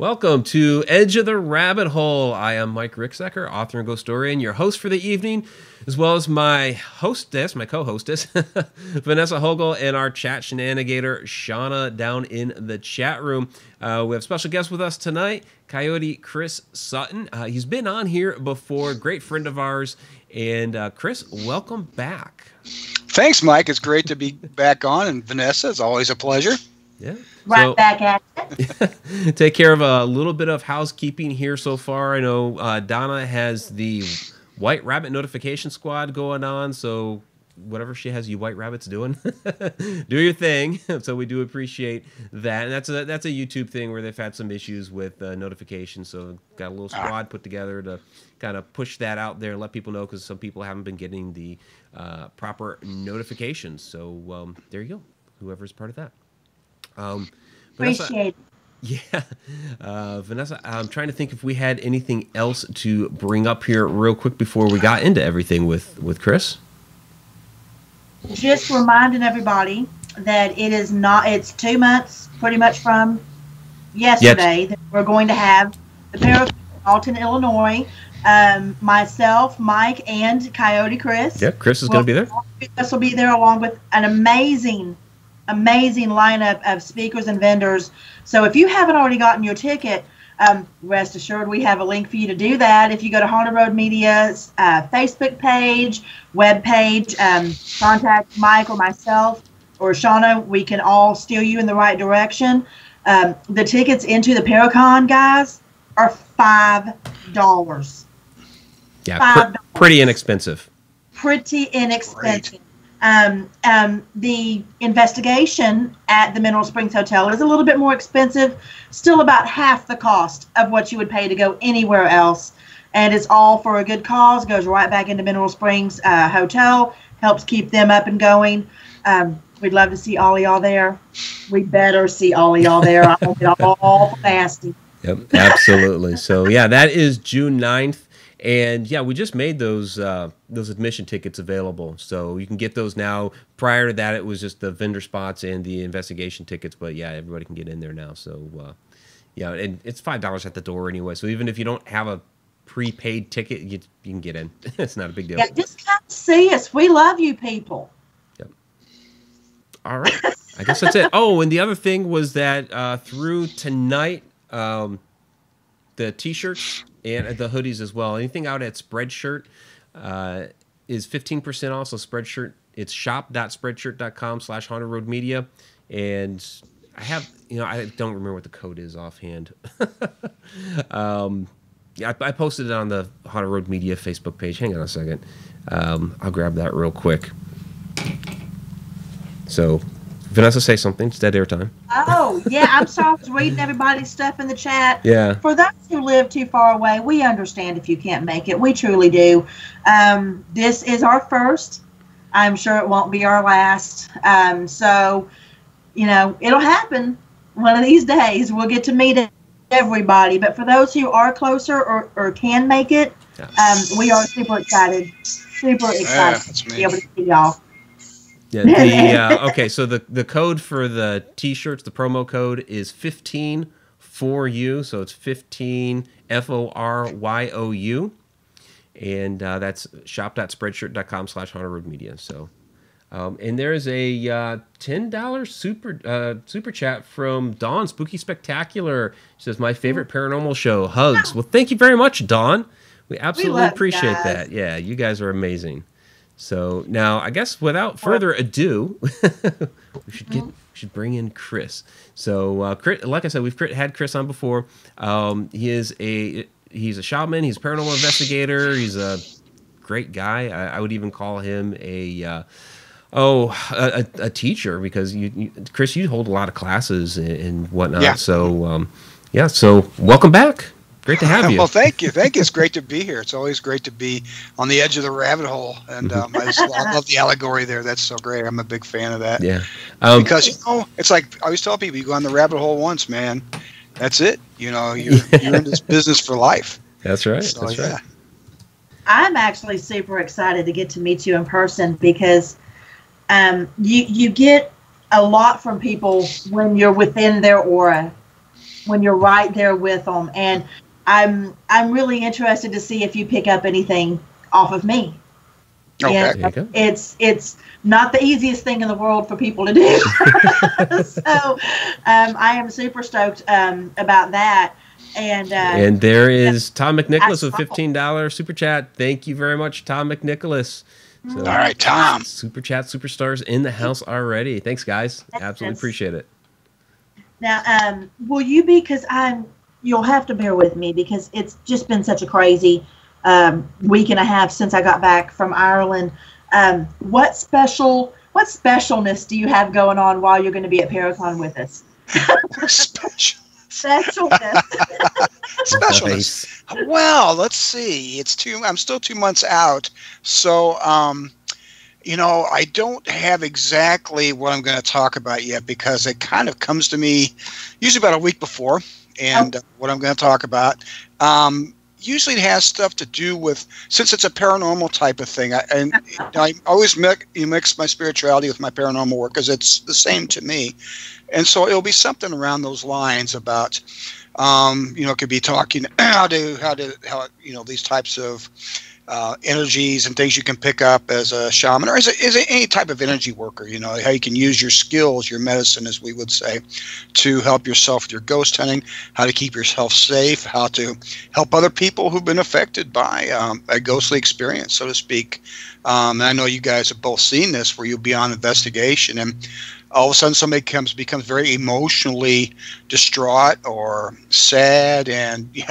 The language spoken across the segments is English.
Welcome to Edge of the Rabbit Hole. I am Mike Ricksecker, author and ghost historian, your host for the evening, as well as my hostess, my co-hostess, Vanessa Hogle, and our chat shenanigator, Shana, down in the chat room. We have special guest with us tonight, Coyote Chris Sutton. He's been on here before, great friend of ours. And Chris, welcome back. Thanks, Mike. It's great to be back on. And Vanessa, it's always a pleasure. Yeah. Right back at it. Take care of a little bit of housekeeping here so far. I know Donna has the White Rabbit Notification Squad going on, so whatever she has you White Rabbits doing, do your thing. So we do appreciate that. And that's a YouTube thing where they've had some issues with notifications, so got a little squad put together to kind of push that out there and let people know, because some people haven't been getting the proper notifications. So there you go, whoever's part of that. Vanessa, Appreciate it. Yeah. Vanessa, I'm trying to think if we had anything else to bring up here real quick before we got into everything with Chris. Just reminding everybody that it's 2 months pretty much from yesterday that we're going to have the Paranormal in Alton, Illinois. Myself, Mike, and Coyote Chris. Yep, Chris is going to be there. Chris will be there along with an amazing lineup of speakers and vendors. So if you haven't already gotten your ticket, rest assured we have a link for you to do that. If you go to Haunted Road Media's Facebook page, web page, contact Mike or myself or Shana, we can all steer you in the right direction. The tickets into the Paracon, guys, are $5. Yeah, pretty inexpensive. Pretty inexpensive. The investigation at the Mineral Springs Hotel is a little bit more expensive, still about half the cost of what you would pay to go anywhere else. And it's all for a good cause, goes right back into Mineral Springs Hotel, helps keep them up and going. We'd love to see all of y'all there. We better see all of y'all there. I hope it all nasty. Yep, absolutely. So, yeah, that is June 9th. And yeah, we just made those admission tickets available, so you can get those now. Prior to that, it was just the vendor spots and the investigation tickets, but yeah, everybody can get in there now. So yeah, and it's $5 at the door anyway. So even if you don't have a prepaid ticket, you can get in. It's not a big deal. Yeah, just come see us. We love you people. Yep. All right, I guess that's it. Oh, and the other thing was that through tonight, the T-shirts and the hoodies as well. Anything out at Spreadshirt is 15% off. So Spreadshirt, it's shop.spreadshirt.com/hauntedroadmedia. And I have, I don't remember what the code is offhand. Yeah, I posted it on the Haunted Road Media Facebook page. Hang on a second. I'll grab that real quick. So, Vanessa, say something. It's dead air time. Oh, yeah. I'm sorry. I was reading everybody's stuff in the chat. Yeah. For those who live too far away, we understand if you can't make it. We truly do. This is our first. I'm sure it won't be our last. So, it'll happen one of these days. We'll get to meet everybody. But for those who are closer or can make it, we are super excited. To be able to see y'all. Yeah, okay, so the code for the T-shirts, the promo code is 15 for you, so it's 15 FORYOU, and that's shop.spreadshirt.com/hauntedroadmedia. So, and there's a $10 super chat from Dawn Spooky Spectacular. She says, "My favorite paranormal show, hugs." Well, thank you very much, Dawn. We absolutely appreciate that. Yeah, you guys are amazing. So now, I guess without further ado, we should bring in Chris. So, like I said, we've had Chris on before. He's a shaman. He's a paranormal investigator. He's a great guy. I would even call him a teacher, because Chris, you hold a lot of classes and whatnot. Yeah. So so welcome back. Great to have you. Well, thank you. It's great to be here. It's always great to be on the edge of the rabbit hole. And I love the allegory there. That's so great. I'm a big fan of that. Yeah. Because, it's like I always tell people, you go on the rabbit hole once, man, that's it. You're in this business for life. That's right. So, that's right. I'm actually super excited to get to meet you in person, because you get a lot from people when you're within their aura. when you're right there with them. And I'm really interested to see if you pick up anything off of me. Okay. Yeah, There you go. it's not the easiest thing in the world for people to do. So I am super stoked about that. And there is Tom McNicholas with $15 super chat. Thank you very much, Tom McNicholas. So, All right, Tom. Super chat superstars in the house already. Thanks, guys. Absolutely appreciate it. Now, will you be? Because you'll have to bear with me because it's just been such a crazy week and a half since I got back from Ireland. What specialness do you have going on while you're going to be at Paracon with us? Specialness. Specialness. Well, let's see. I'm still 2 months out, so I don't have exactly what I'm going to talk about yet because it kind of comes to me usually about a week before, and what I'm going to talk about. Usually it has stuff to do with, since it's a paranormal type of thing, I always mix my spirituality with my paranormal work because it's the same to me. And so it'll be something around those lines about, it could be talking how these types of energies and things you can pick up as a shaman or as any type of energy worker, how you can use your skills, your medicine, as we would say, to help yourself with your ghost hunting, how to keep yourself safe, how to help other people who've been affected by a ghostly experience, so to speak. And I know you guys have both seen this where you'll be on investigation and all of a sudden somebody becomes very emotionally distraught or sad, and you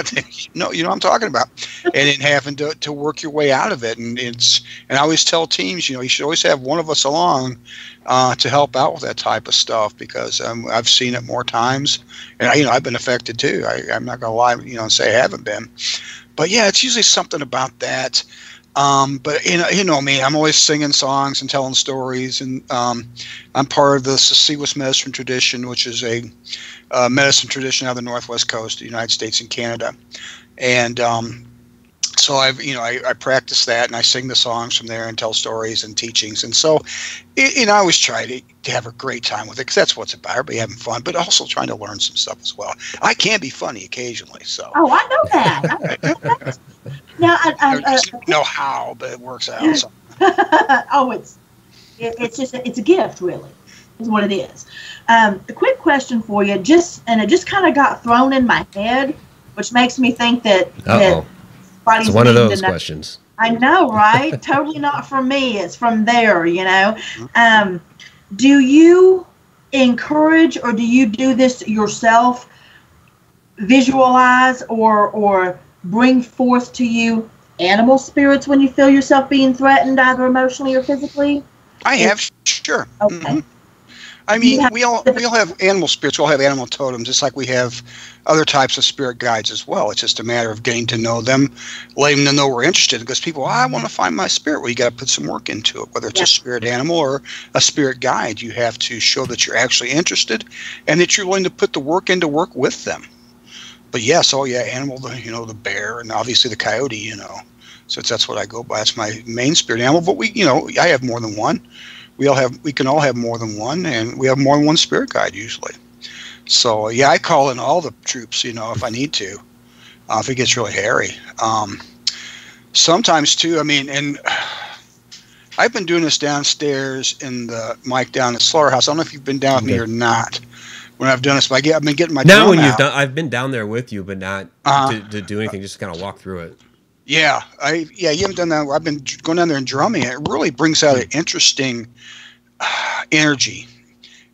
know what I'm talking about, and then having to work your way out of it. And I always tell teams, you should always have one of us along to help out with that type of stuff because I've seen it more times, and I've been affected too. I'm not gonna lie, and say I haven't been, but yeah, it's usually something about that. But you know me, I'm always singing songs and telling stories, and I'm part of the Siwas medicine tradition, which is a medicine tradition out of the Northwest Coast of the United States and Canada. And so I practice that, and I sing the songs from there and tell stories and teachings. And so I always try to have a great time with it because that's what it's about, everybody having fun, but also trying to learn some stuff as well. I can be funny occasionally. So. Oh, I know that. Now, I just don't know how, but it works out. So. It's just a gift, really, is what it is. A quick question for you, it just kind of got thrown in my head, which makes me think that it's one of those questions. I know, right? Totally not from me. It's from there, Do you encourage or do you do this yourself? Visualize or bring forth to you animal spirits when you feel yourself being threatened, either emotionally or physically? I have, sure. Okay. Mm-hmm. I mean, we all have animal spirits. We all have animal totems, just like we have other types of spirit guides as well. It's just a matter of getting to know them, letting them know we're interested. Because people, I want to find my spirit. Well, you got to put some work into it. Whether it's a spirit animal or a spirit guide, you have to show that you're actually interested and that you're willing to put the work in to work with them. But yes, animal, the bear, and obviously the coyote, So that's what I go by. That's my main spirit animal. But I have more than one. We can all have more than one, and we have more than one spirit guide usually. So I call in all the troops, if I need to, if it gets really hairy. Sometimes too, and I've been doing this downstairs in the mic down at Slaughterhouse. I don't know if you've been down with me or not. When I've done this, but I've been getting my drum out. I've been down there with you, but not to do anything, just kind of walk through it. Yeah, you haven't done that. I've been going down there and drumming. It really brings out an interesting energy.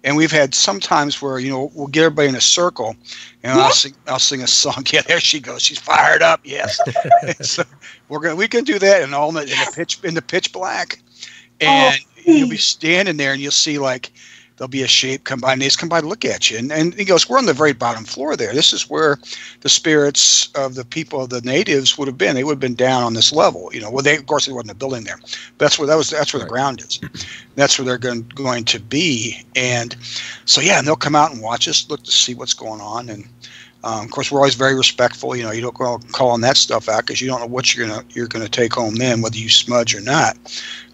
And we've had some times where we'll get everybody in a circle, and I'll sing a song. Yeah, there she goes. She's fired up. Yes. So we can do that in the pitch black, and you'll be standing there, and you'll see there'll be a shape come by, and they just come by to look at you. And he goes, we're on the very bottom floor there. This is where the spirits of the people, the natives, would have been. They would have been down on this level. Well, of course, there wasn't a building there. But that's where the ground is. That's where they're going to be. And so, and they'll come out and watch us, look to see what's going on. And Of course, we're always very respectful. You know, you don't go calling that stuff out because you don't know what you're gonna take home then, whether you smudge or not,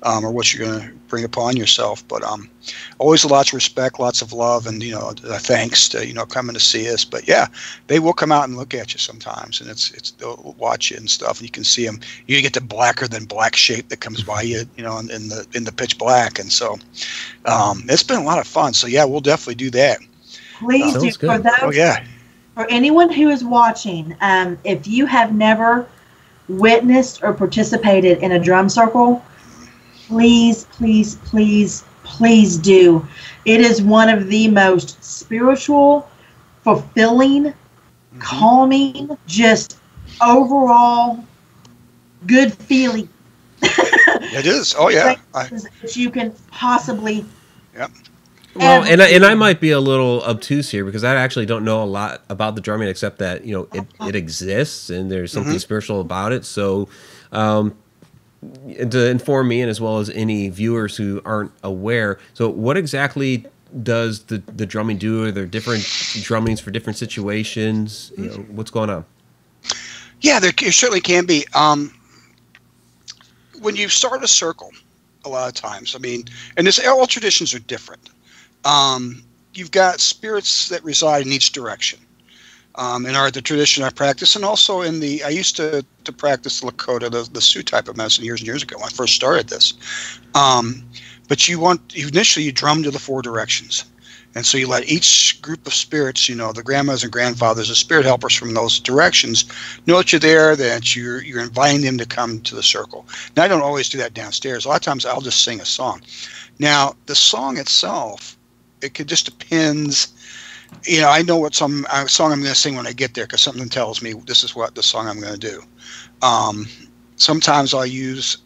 or what you're gonna bring upon yourself. But always lots of respect, lots of love, and thanks to coming to see us. But yeah, they will come out and look at you sometimes, and they'll watch you and stuff, and you can see them. You get the blacker than black shape that comes by you, in the pitch black, and so it's been a lot of fun. So yeah, we'll definitely do that. Please do. For those, oh yeah. For anyone who is watching, if you have never witnessed or participated in a drum circle, please, please, please, please do. It is one of the most spiritual, fulfilling, calming, just overall good feeling. It is. Oh yeah. That you can possibly. Yep. Well, and I might be a little obtuse here because I actually don't know a lot about the drumming except that it exists and there's something spiritual about it. So, to inform me and as well as any viewers who aren't aware, so what exactly does the drumming do? Are there different drummings for different situations? What's going on? Yeah, there certainly can be. When you start a circle, a lot of times, and all traditions are different. You've got spirits that reside in each direction. In the tradition I practice, and also I used to practice the Lakota, the Sioux type of medicine years and years ago when I first started this. But initially you drum to the 4 directions. And so you let each group of spirits, the grandmothers and grandfathers, the spirit helpers from those directions, know that you're there, that you're inviting them to come to the circle. Now, I don't always do that downstairs. A lot of times I'll just sing a song. Now, the song itself, it just depends. I know what song I'm going to sing when I get there because something tells me this is what the song I'm going to do. Sometimes I'll use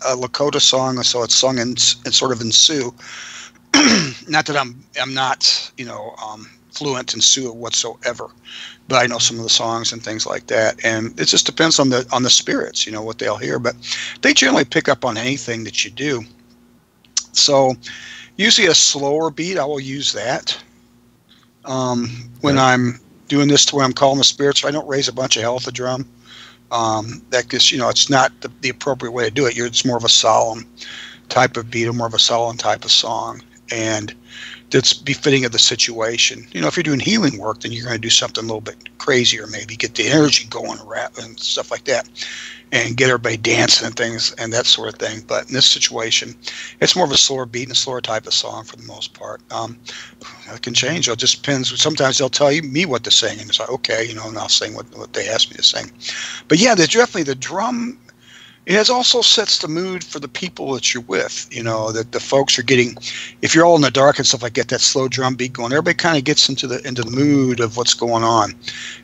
a Lakota song, so it's sung in sort of in Sioux. Not that I'm not fluent in Sioux whatsoever, but I know some of the songs and things like that. And it just depends on the spirits, what they'll hear. But they generally pick up on anything that you do. So usually a slower beat, I will use that when I'm doing this to where I'm calling the spirits. So I don't raise a bunch of hell at the drum. That gets, it's not the appropriate way to do it. It's more of a solemn type of beat, or more of a solemn type of song. And that's befitting of the situation. If you're doing healing work, then you're going to do something a little bit crazier, maybe get the energy going around and stuff like that, and get everybody dancing and things and that sort of thing. But in this situation, it's more of a slower beat and a slower type of song for the most part. It can change. It just depends. Sometimes they'll tell me what to sing, and it's like, okay, and I'll sing what they asked me to sing. But yeah, there's definitely the drum. It also sets the mood for the people that you're with, that the folks are getting. If you're all in the dark and stuff like that slow drum beat going, everybody kind of gets into the mood of what's going on.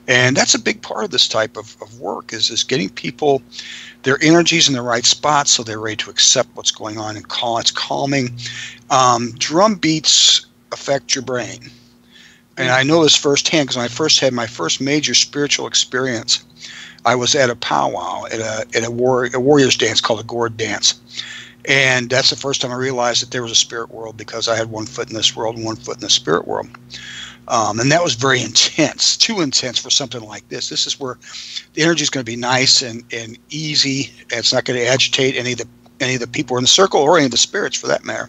And that's a big part of this type of work is getting people, their energies in the right spots so they're ready to accept what's going on and it's calming. Drum beats affect your brain. And I know this firsthand because when I first had my first major spiritual experience, I was at a powwow at a warrior's dance called a gourd dance. And that's the first time I realized that there was a spirit world, because I had one foot in this world and one foot in the spirit world. And that was very intense, too intense for something like this. This is where the energy is going to be nice and easy. And it's not going to agitate any of the people in the circle or any of the spirits for that matter.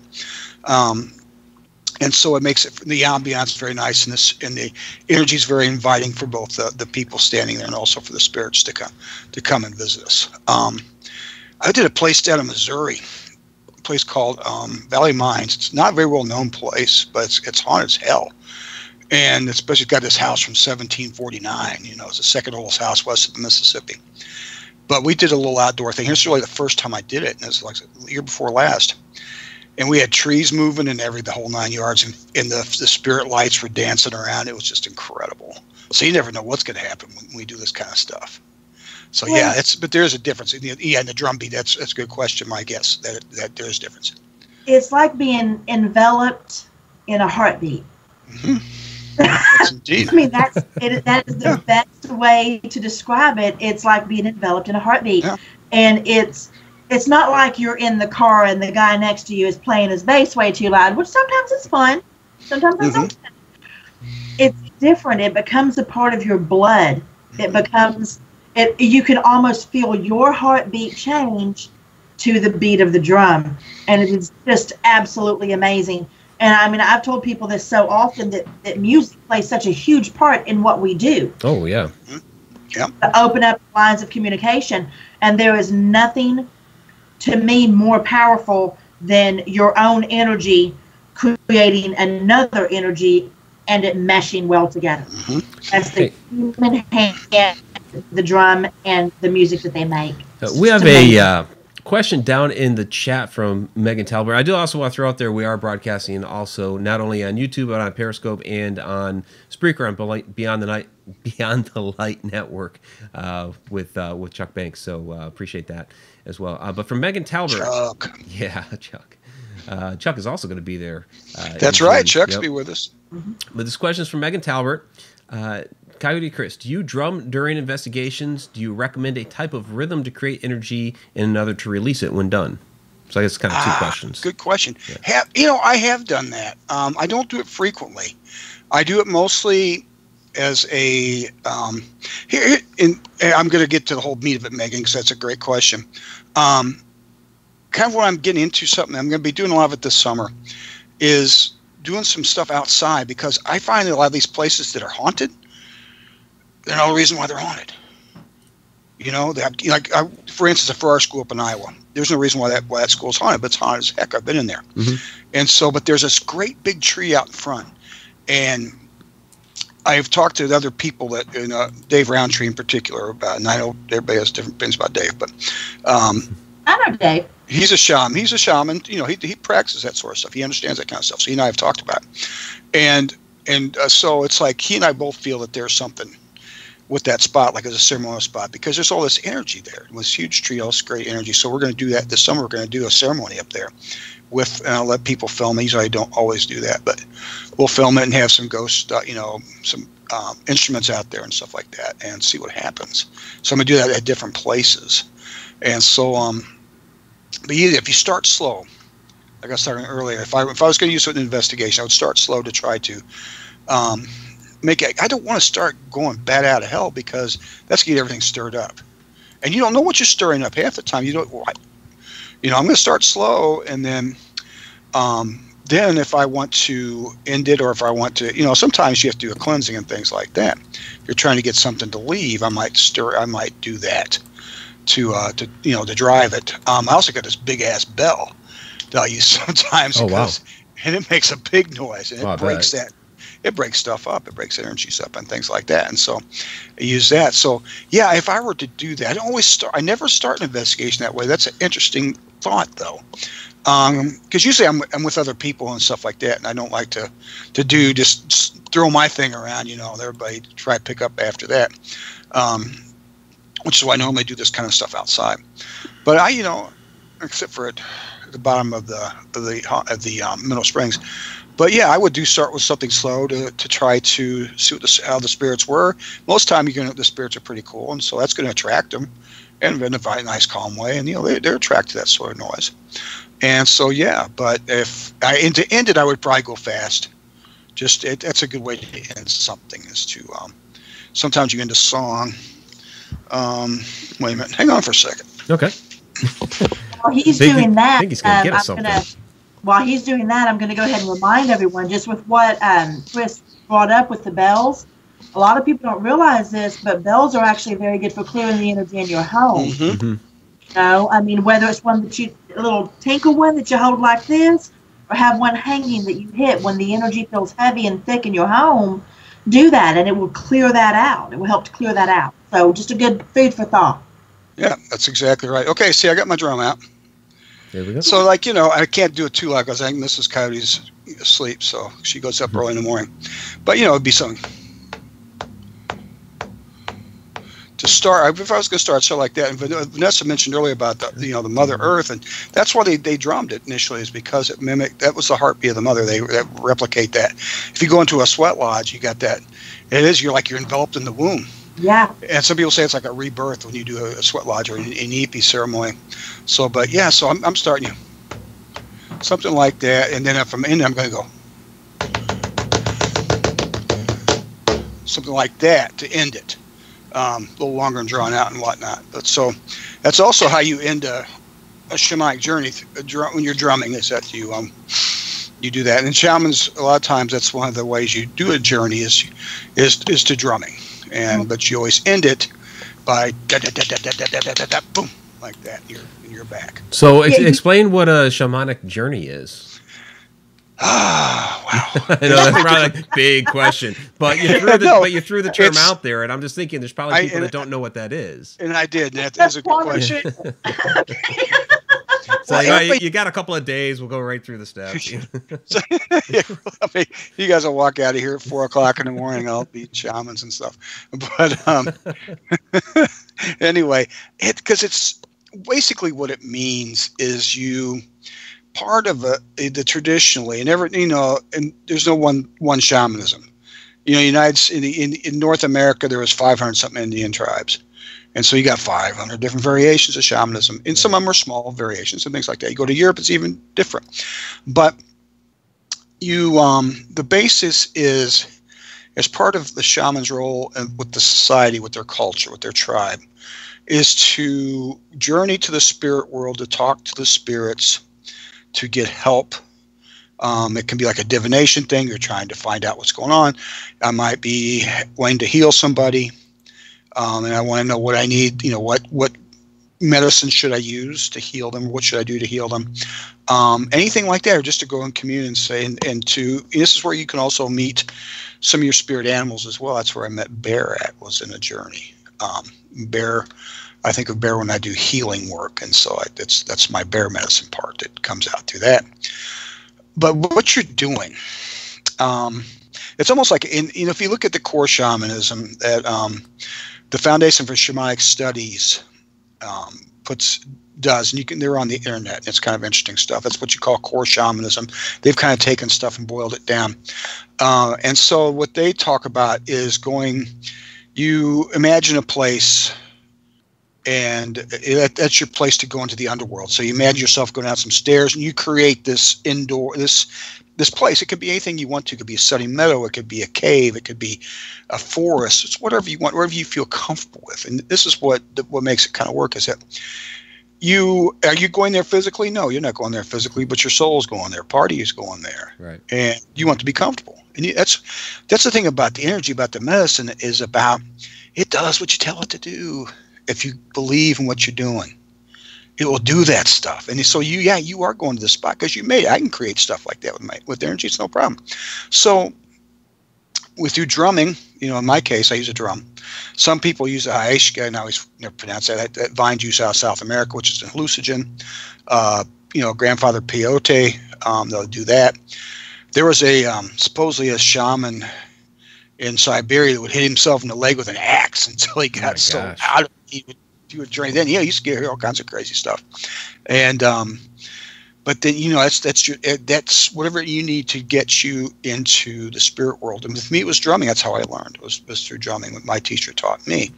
And so it makes the ambiance very nice, and the energy is very inviting for both the people standing there and also for the spirits to come and visit us. I did a place down in Missouri, a place called Valley Mines. It's not a very well known place, but it's haunted as hell. And especially got this house from 1749. It's the second oldest house west of the Mississippi. But we did a little outdoor thing. It's really the first time I did it, and it was like the year before last. And we had trees moving and the whole 9 yards, and the spirit lights were dancing around. It was just incredible. So you never know what's going to happen when we do this kind of stuff. So yeah, but there is a difference. Yeah, in the drum beat, that's a good question, my guess, that there is a difference. It's like being enveloped in a heartbeat. Mm-hmm. That's indeed. That is the best way to describe it. It's like being enveloped in a heartbeat. Yeah. And it's not like you're in the car and the guy next to you is playing his bass way too loud, which sometimes is fun. Sometimes it's okay. different. It becomes a part of your blood. It becomes, you can almost feel your heartbeat change to the beat of the drum. And it is just absolutely amazing. And I mean, I've told people this so often that music plays such a huge part in what we do. Oh, yeah. Yeah. To open up lines of communication. And there is nothing, to me, more powerful than your own energy creating another energy and it meshing well together. That's the human hand, the drum, and the music that they make. We have a question down in the chat from Megan Talbert. I do also want to throw out there, we are broadcasting also not only on YouTube, but on Periscope and on Spreaker on Beyond the Light Network with Chuck Banks. So appreciate that as well. But from Megan Talbert. Chuck. Yeah, Chuck. Chuck is also going to be there. That's right. Chuck's be with us. But this question is from Megan Talbert. Coyote Chris, do you drum during investigations? Do you recommend a type of rhythm to create energy and another to release it when done? So I guess it's kind of two questions. Good question. Yeah. I have done that. I don't do it frequently. I do it mostly as a I'm going to get to the whole meat of it, Megan, because that's a great question. Kind of what I'm getting into, something I'm going to be doing a lot of it this summer, is doing some stuff outside, because I find that a lot of these places that are haunted, there's no reason why they're haunted. For instance, for our school up in Iowa, there's no reason why that school's haunted, but it's haunted as heck. I've been in there. And so, but there's this great big tree out in front, and I've talked to other people that, Dave Roundtree in particular, about, and I know everybody has different opinions about Dave, but I know Dave. He's a shaman. He's a shaman. He practices that sort of stuff. He understands that kind of stuff. So he and I have talked about it. And so it's like he and I both feel that there's something with that spot, like as a ceremonial spot, because there's all this energy there. This huge tree, all this great energy. So we're going to do that this summer. We're going to do a ceremony up there with, and I'll let people film it. Usually I don't always do that, but we'll film it and have some ghost, some instruments out there and stuff like that, and see what happens. So I'm going to do that at different places. And so, but if you start slow, like I was talking earlier, if I was going to use it in an investigation, I would start slow to try to make it. I don't want to start going bat out of hell, because that's going to get everything stirred up. And you don't know what you're stirring up half the time. You don't. I'm going to start slow, and then if I want to end it, or if I want to, sometimes you have to do a cleansing and things like that. If you're trying to get something to leave, I might do that to drive it. I also got this big ass bell that I use sometimes, and it makes a big noise, and it breaks that. It breaks stuff up. It breaks energies up and things like that. And so I use that. So yeah, if I were to do that, I never start an investigation that way. That's an interesting thought, though. Because usually I'm with other people and stuff like that, and I don't like to do just throw my thing around, and everybody try to pick up after that. Which is why I normally do this kind of stuff outside. But I, except for at the bottom of the Mineral Springs. But yeah, I would start with something slow to try to see how the spirits were. Most time the spirits are pretty cool, and so that's going to attract them, and in a nice calm way. And they're attracted to that sort of noise. And so yeah, but if to end it, I would probably go fast. That's a good way to end something, is to sometimes you end a song. Wait a minute, hang on for a second. Okay. While he's doing that, I think he's gonna get us something. While he's doing that, I'm going to go ahead and remind everyone, just with what Chris brought up with the bells. A lot of people don't realize this, but bells are actually very good for clearing the energy in your home. Whether it's one a little tinkle one that you hold like this, or have one hanging that you hit when the energy feels heavy and thick in your home, do that, and it will clear that out. It will help to clear that out. So just a good food for thought. Yeah, that's exactly right. Okay, see, I got my drum out. There we go. So, I can't do it too loud, because I think Mrs. Coyote's asleep, so she goes up early in the morning. But, it'd be something. To start, if I was going to start so like that, and Vanessa mentioned earlier about the Mother Earth, and that's why they drummed it initially, is because it mimicked, that was the heartbeat of the mother. They replicate that. If you go into a sweat lodge, you got that. You're enveloped in the womb. Yeah. And some people say it's like a rebirth when you do a sweat lodge or an Ipi ceremony. So, but yeah, so I'm starting you. Something like that. And then if I'm in, I'm going to go. something like that to end it. A little longer and drawn out and whatnot. But so that's also how you end a shamanic journey when you're drumming, is that you do that. And shamans, a lot of times, that's one of the ways you do a journey is to drumming, but you always end it by boom, like that. You're back. So explain what a shamanic journey is. Ah, wow. I know that's probably a big question, but you threw the term out there, and I'm just thinking there's probably people that don't know what that is. And I did. That is a good question. So you got a couple of days. We'll go right through the steps. So, I mean, you guys will walk out of here at 4:00 in the morning. I'll be shamans and stuff. But anyway, because it's basically what it means is part of the traditionally, and and there's no one shamanism. In North America, there was 500 something Indian tribes. And so you got 500 different variations of shamanism. And some of them are small variations and things like that. You go to Europe, it's even different. But the basis is, as part of the shaman's role with the society, with their culture, with their tribe, is to journey to the spirit world, to talk to the spirits, to get help. It can be like a divination thing. You're trying to find out what's going on. I might be wanting to heal somebody. And I want to know what I need, what medicine should I use to heal them? What should I do to heal them? Anything like that, or just to go and commune and say, and this is where you can also meet some of your spirit animals as well. That's where I met Bear was in a journey. Bear, I think of Bear when I do healing work. And so that's my bear medicine part that comes out through that. But what you're doing, it's almost like, if you look at the core shamanism that, the Foundation for Shamanic Studies does, and they're on the internet. It's kind of interesting stuff. That's what you call core shamanism. They've kind of taken stuff and boiled it down. And so what they talk about is you imagine a place, and that's your place to go into the underworld. So you imagine yourself going down some stairs, and you create this this place. It could be anything you want to. It could be a sunny meadow. It could be a cave. It could be a forest. It's whatever you want, wherever you feel comfortable with. And this is what makes it kind of work, is that are you going there physically? No, you're not going there physically, but your soul's going there. Party is going there. Right. And you want to be comfortable. And that's the thing about the energy, about the medicine, is about it does what you tell it to do. If you believe in what you're doing, it will do that stuff. And so you are going to the spot because you made it. I can create stuff like that with energy. It's no problem. So with you drumming, in my case, I use a drum. Some people use a haishka, and I always never pronounce that vine juice out of South America, which is a hallucinogen. Grandfather peyote, they'll do that. There was supposedly a shaman in Siberia that would hit himself in the leg with an axe until he got so out of it. You would drain. Then you used to hear all kinds of crazy stuff, and but then that's whatever you need to get you into the spirit world. And with me, it was drumming. That's how I learned. It was through drumming. What my teacher taught me,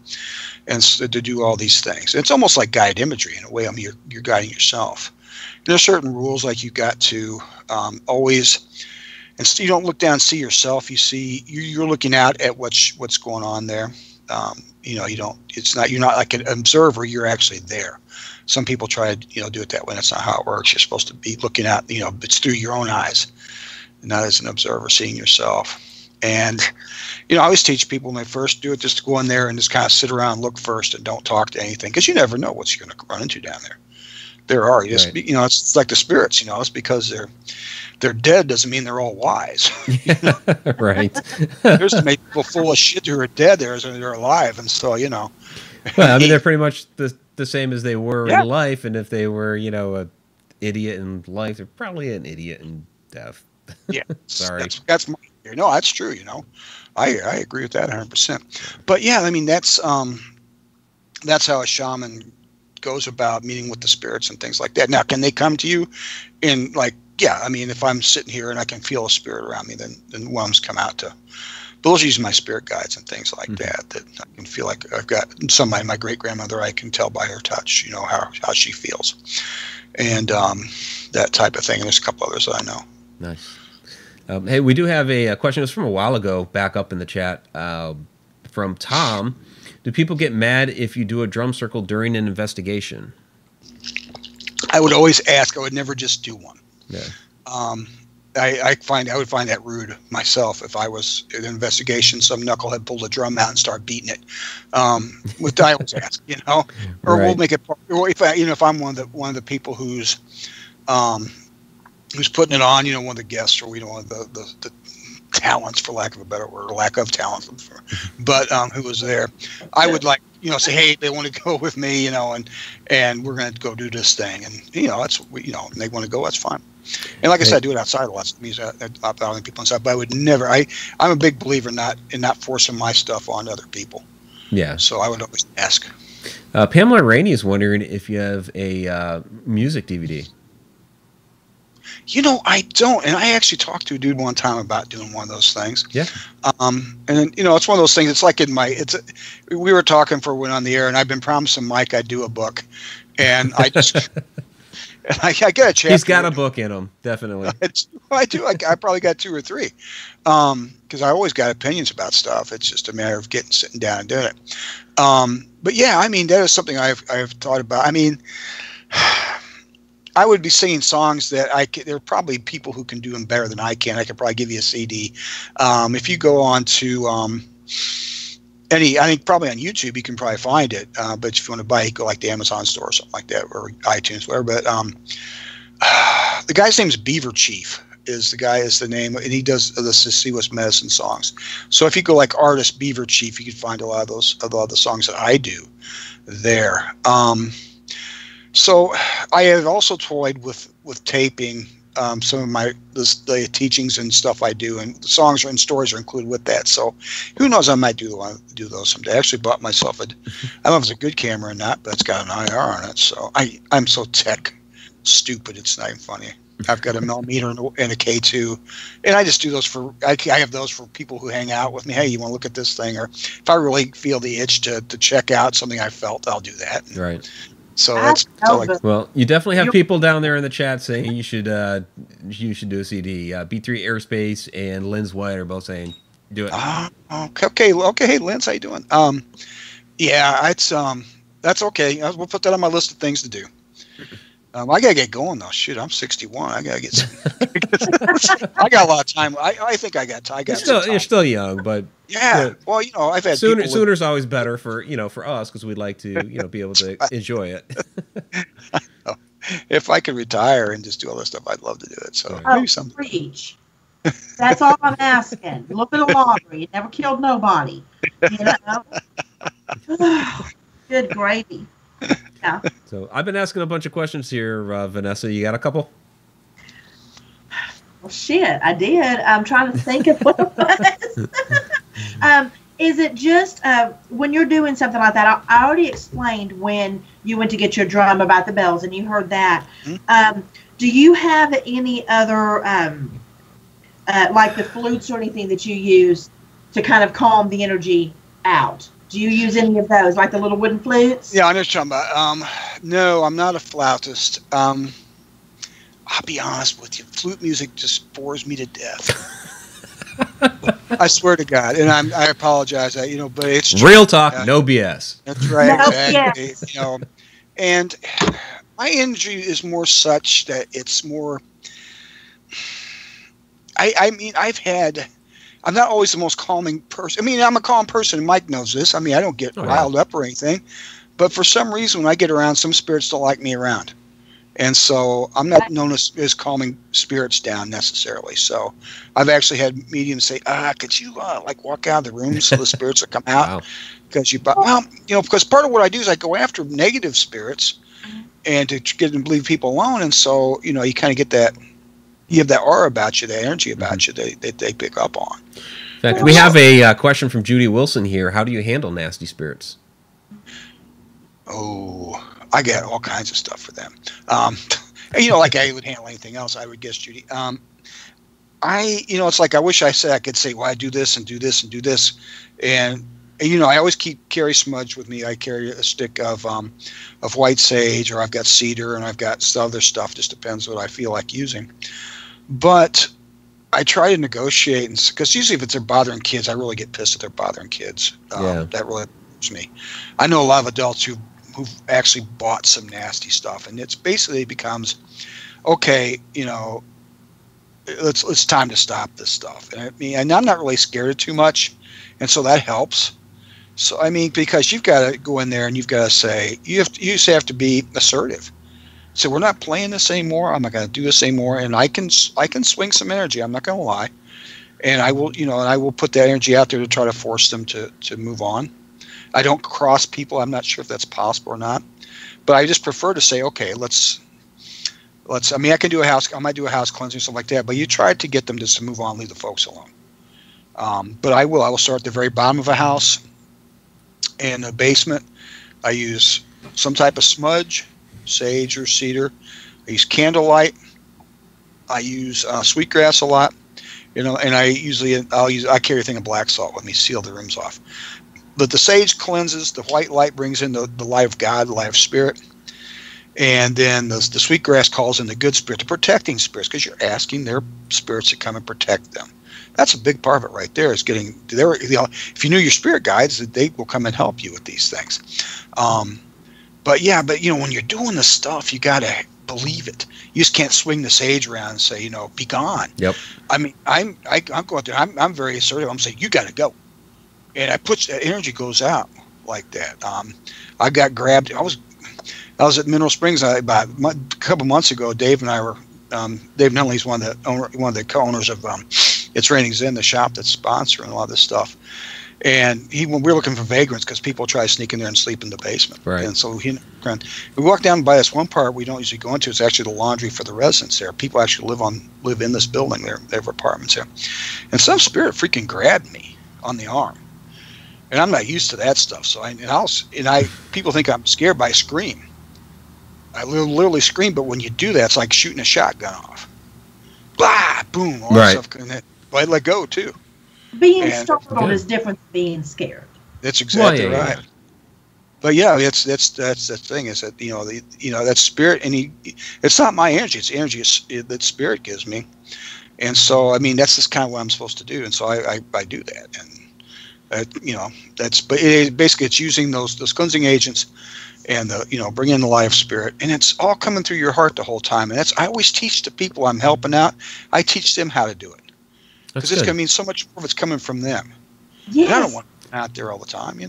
and so to do all these things. It's almost like guided imagery in a way. I mean, you're guiding yourself. There are certain rules, like you got to always. And you don't look down and see yourself. You're looking out at what's going on there. You're not like an observer. You're actually there. Some people try to do it that way. That's not how it works. You're supposed to be looking out. It's through your own eyes, not as an observer seeing yourself. And I always teach people when they first do it, just to go in there and just kind of sit around, and look first, and don't talk to anything, because you never know what you're going to run into down there. There are it's like the spirits. It's because they're dead doesn't mean they're all wise. Right. There's some people full of shit who are dead there, so they're alive, and so Well, I mean, they're pretty much the same as they were in life, and if they were an idiot in life, they're probably an idiot in death. Yeah. Sorry. That's my. No, that's true. I agree with that 100%. But yeah, I mean that's how a shaman goes about meeting with the spirits and things like that. Now, can they come to you in if I'm sitting here and I can feel a spirit around me, then ones come out to. But those are my spirit guides and things like that I can feel like I've got somebody, my great grandmother, I can tell by her touch, how she feels, and that type of thing. And there's a couple others that I know. Nice. Hey, we do have a question. It was from a while ago, back up in the chat. From Tom, do people get mad if you do a drum circle during an investigation? I would always ask. I would never just do one. Yeah. I would find that rude myself if I was in an investigation. Some knucklehead pulled a drum out and started beating it. With I always ask, or right. We'll make it. Or if I'm one of the people who's putting it on, one of the guests, or one of the talents, for lack of a better word, or lack of talent, but who was there, I would say, hey, they want to go with me, and we're going to go do this thing, and that's and they want to go, that's fine. And like I said, I do it outside a lot of music, other people inside, but I would never. I'm a big believer in not forcing my stuff on other people. Yeah. So I would always ask. Pamela Rainey is wondering if you have a music DVD. I don't, and I actually talked to a dude one time about doing one of those things. Yeah. And it's one of those things. It's like we were talking for when on the air, and I've been promising Mike I'd do a book, and I just. And I got a chapter. He's got a book in him, definitely. I do. I probably got 2 or 3, because I always got opinions about stuff. It's just a matter of sitting down and doing it. But yeah, that is something I've thought about. I would be singing songs that there are probably people who can do them better than I can. I could probably give you a CD. If you go on to I think probably on YouTube you can probably find it. But if you want to buy it, go like the Amazon store or something like that, or iTunes, whatever. But the guy's name is Beaver Chief. Is the name, and he does the Siwas medicine songs. So if you go like artist Beaver Chief, you can find a lot of the songs that I do there. So I have also toyed with taping some of the teachings and stuff I do, and the songs and stories are included with that. So who knows, I might do those someday. I actually bought myself I don't know if it's a good camera or not, but it's got an IR on it. So I'm so tech stupid, it's not even funny. I've got a millimeter and a K2, and I just do those I have those for people who hang out with me. Hey, you want to look at this thing? Or if I really feel the itch to check out something I felt, I'll do that. Right. So well, you definitely have people down there in the chat saying you should do a CD. B3 Airspace and Lynn's White are both saying do it. Okay. Hey, Lynn, how you doing? Yeah, that's okay. We'll put that on my list of things to do. I gotta get going though. Shoot, I'm 61. I gotta get some. I got a lot of time. I think I got time. You're still young, but yeah. Well, I've had sooner's always better for for us, because we'd like to be able to enjoy it. If I could retire and just do all this stuff, I'd love to do it. So maybe someday. Preach. That's all I'm asking. A little bit of laundry. It never killed nobody. Good gravy. Yeah. So I've been asking a bunch of questions here, Vanessa. You got a couple? Well, shit, I did. I'm trying to think of what it was. Is it just when you're doing something like that? I already explained when you went to get your drum about the bells, and you heard that. Mm-hmm. Do you have any other, like the flutes or anything that you use to kind of calm the energy out? Do you use any of those, like the little wooden flutes? Yeah, I know what you're talking about. No, I'm not a flautist. I'll be honest with you. Flute music just bores me to death. I swear to God, and I apologize, but it's true. Real talk, no BS. That's right, no exactly. BS. And my energy is more such that it's more. I'm not always the most calming person. I'm a calm person, and Mike knows this. I don't get riled up or anything. But for some reason, when I get around, some spirits don't like me around. And so I'm not known as calming spirits down necessarily. So I've actually had mediums say, could you walk out of the room so the spirits will come out? Wow. Because because part of what I do is I go after negative spirits and to get them to leave people alone. And so, you kind of get that. You have that aura about you, that energy about you that they pick up on. In fact, we have a question from Judy Wilson here. How do you handle nasty spirits? Oh, I got all kinds of stuff for them. Like I would handle anything else, I would guess, Judy. It's like I wish I could say, well, I do this and do this and do this. And I always carry smudge with me. I carry a stick of white sage, or I've got cedar, and I've got other stuff. Just depends what I feel like using. But I try to negotiate, because usually if they're bothering kids, I really get pissed if they're bothering kids. That really hurts me. I know a lot of adults who've actually bought some nasty stuff, and it's basically becomes, okay, you know, it's time to stop this stuff. And I mean, and I'm not really scared of too much, and so that helps. So I mean, because you've got to go in there and you've got to say, you just have to be assertive. So we're not playing this anymore. I'm not going to do this anymore, and I can swing some energy. I'm not going to lie, and I will, you know, and I will put that energy out there to try to force them to move on. I don't cross people. I'm not sure if that's possible or not, but I just prefer to say, okay, let's. I mean, I might do a house cleansing, stuff like that, but you try to get them just to move on, leave the folks alone. But I will start at the very bottom of a house, in the basement. I use some type of smudge, sage or cedar. I use candlelight. I use sweetgrass a lot, you know, and I carry a thing of black salt with me, seal the rooms off. But the sage cleanses, the white light brings in the light of God, the light of spirit, and then the sweetgrass calls in the good spirit, the protecting spirits, because you're asking their spirits to come and protect them. That's a big part of it right there. Is getting there. You know, if you knew your spirit guides, they will come and help you with these things. But you know, when you're doing this stuff, you got to believe it. You just can't swing the sage around and say, you know, be gone. Yep. I mean, I'm going there. I'm very assertive. I'm saying, you got to go, and that energy goes out like that. I got grabbed. I was at Mineral Springs about a couple months ago. Dave and I were. Dave Nunnally's one of the co-owners of It's Raining Zen, the shop that's sponsoring a lot of this stuff. And we were looking for vagrants because people try to sneak in there and sleep in the basement. Right. And so we walked down by this one part we don't usually go into. It's actually the laundry for the residents there. People actually live in this building. They have apartments there. And some spirit freaking grabbed me on the arm. And I'm not used to that stuff. So people think I'm scared, but I scream. I literally scream, but when you do that, it's like shooting a shotgun off. Blah, boom, all that stuff. And I let go too. Being startled is different than being scared. That's exactly right. Yeah. But yeah, that's the thing, is that that spirit, and it's not my energy; it's energy that spirit gives me, and so I mean that's just kind of what I'm supposed to do, and so I do that, and basically it's using those cleansing agents, and bring in the light of spirit, and it's all coming through your heart the whole time, and I always teach the people I'm helping out. I teach them how to do it. Because it's going to mean so much more if it's coming from them. Yes. And I don't want them out there all the time. I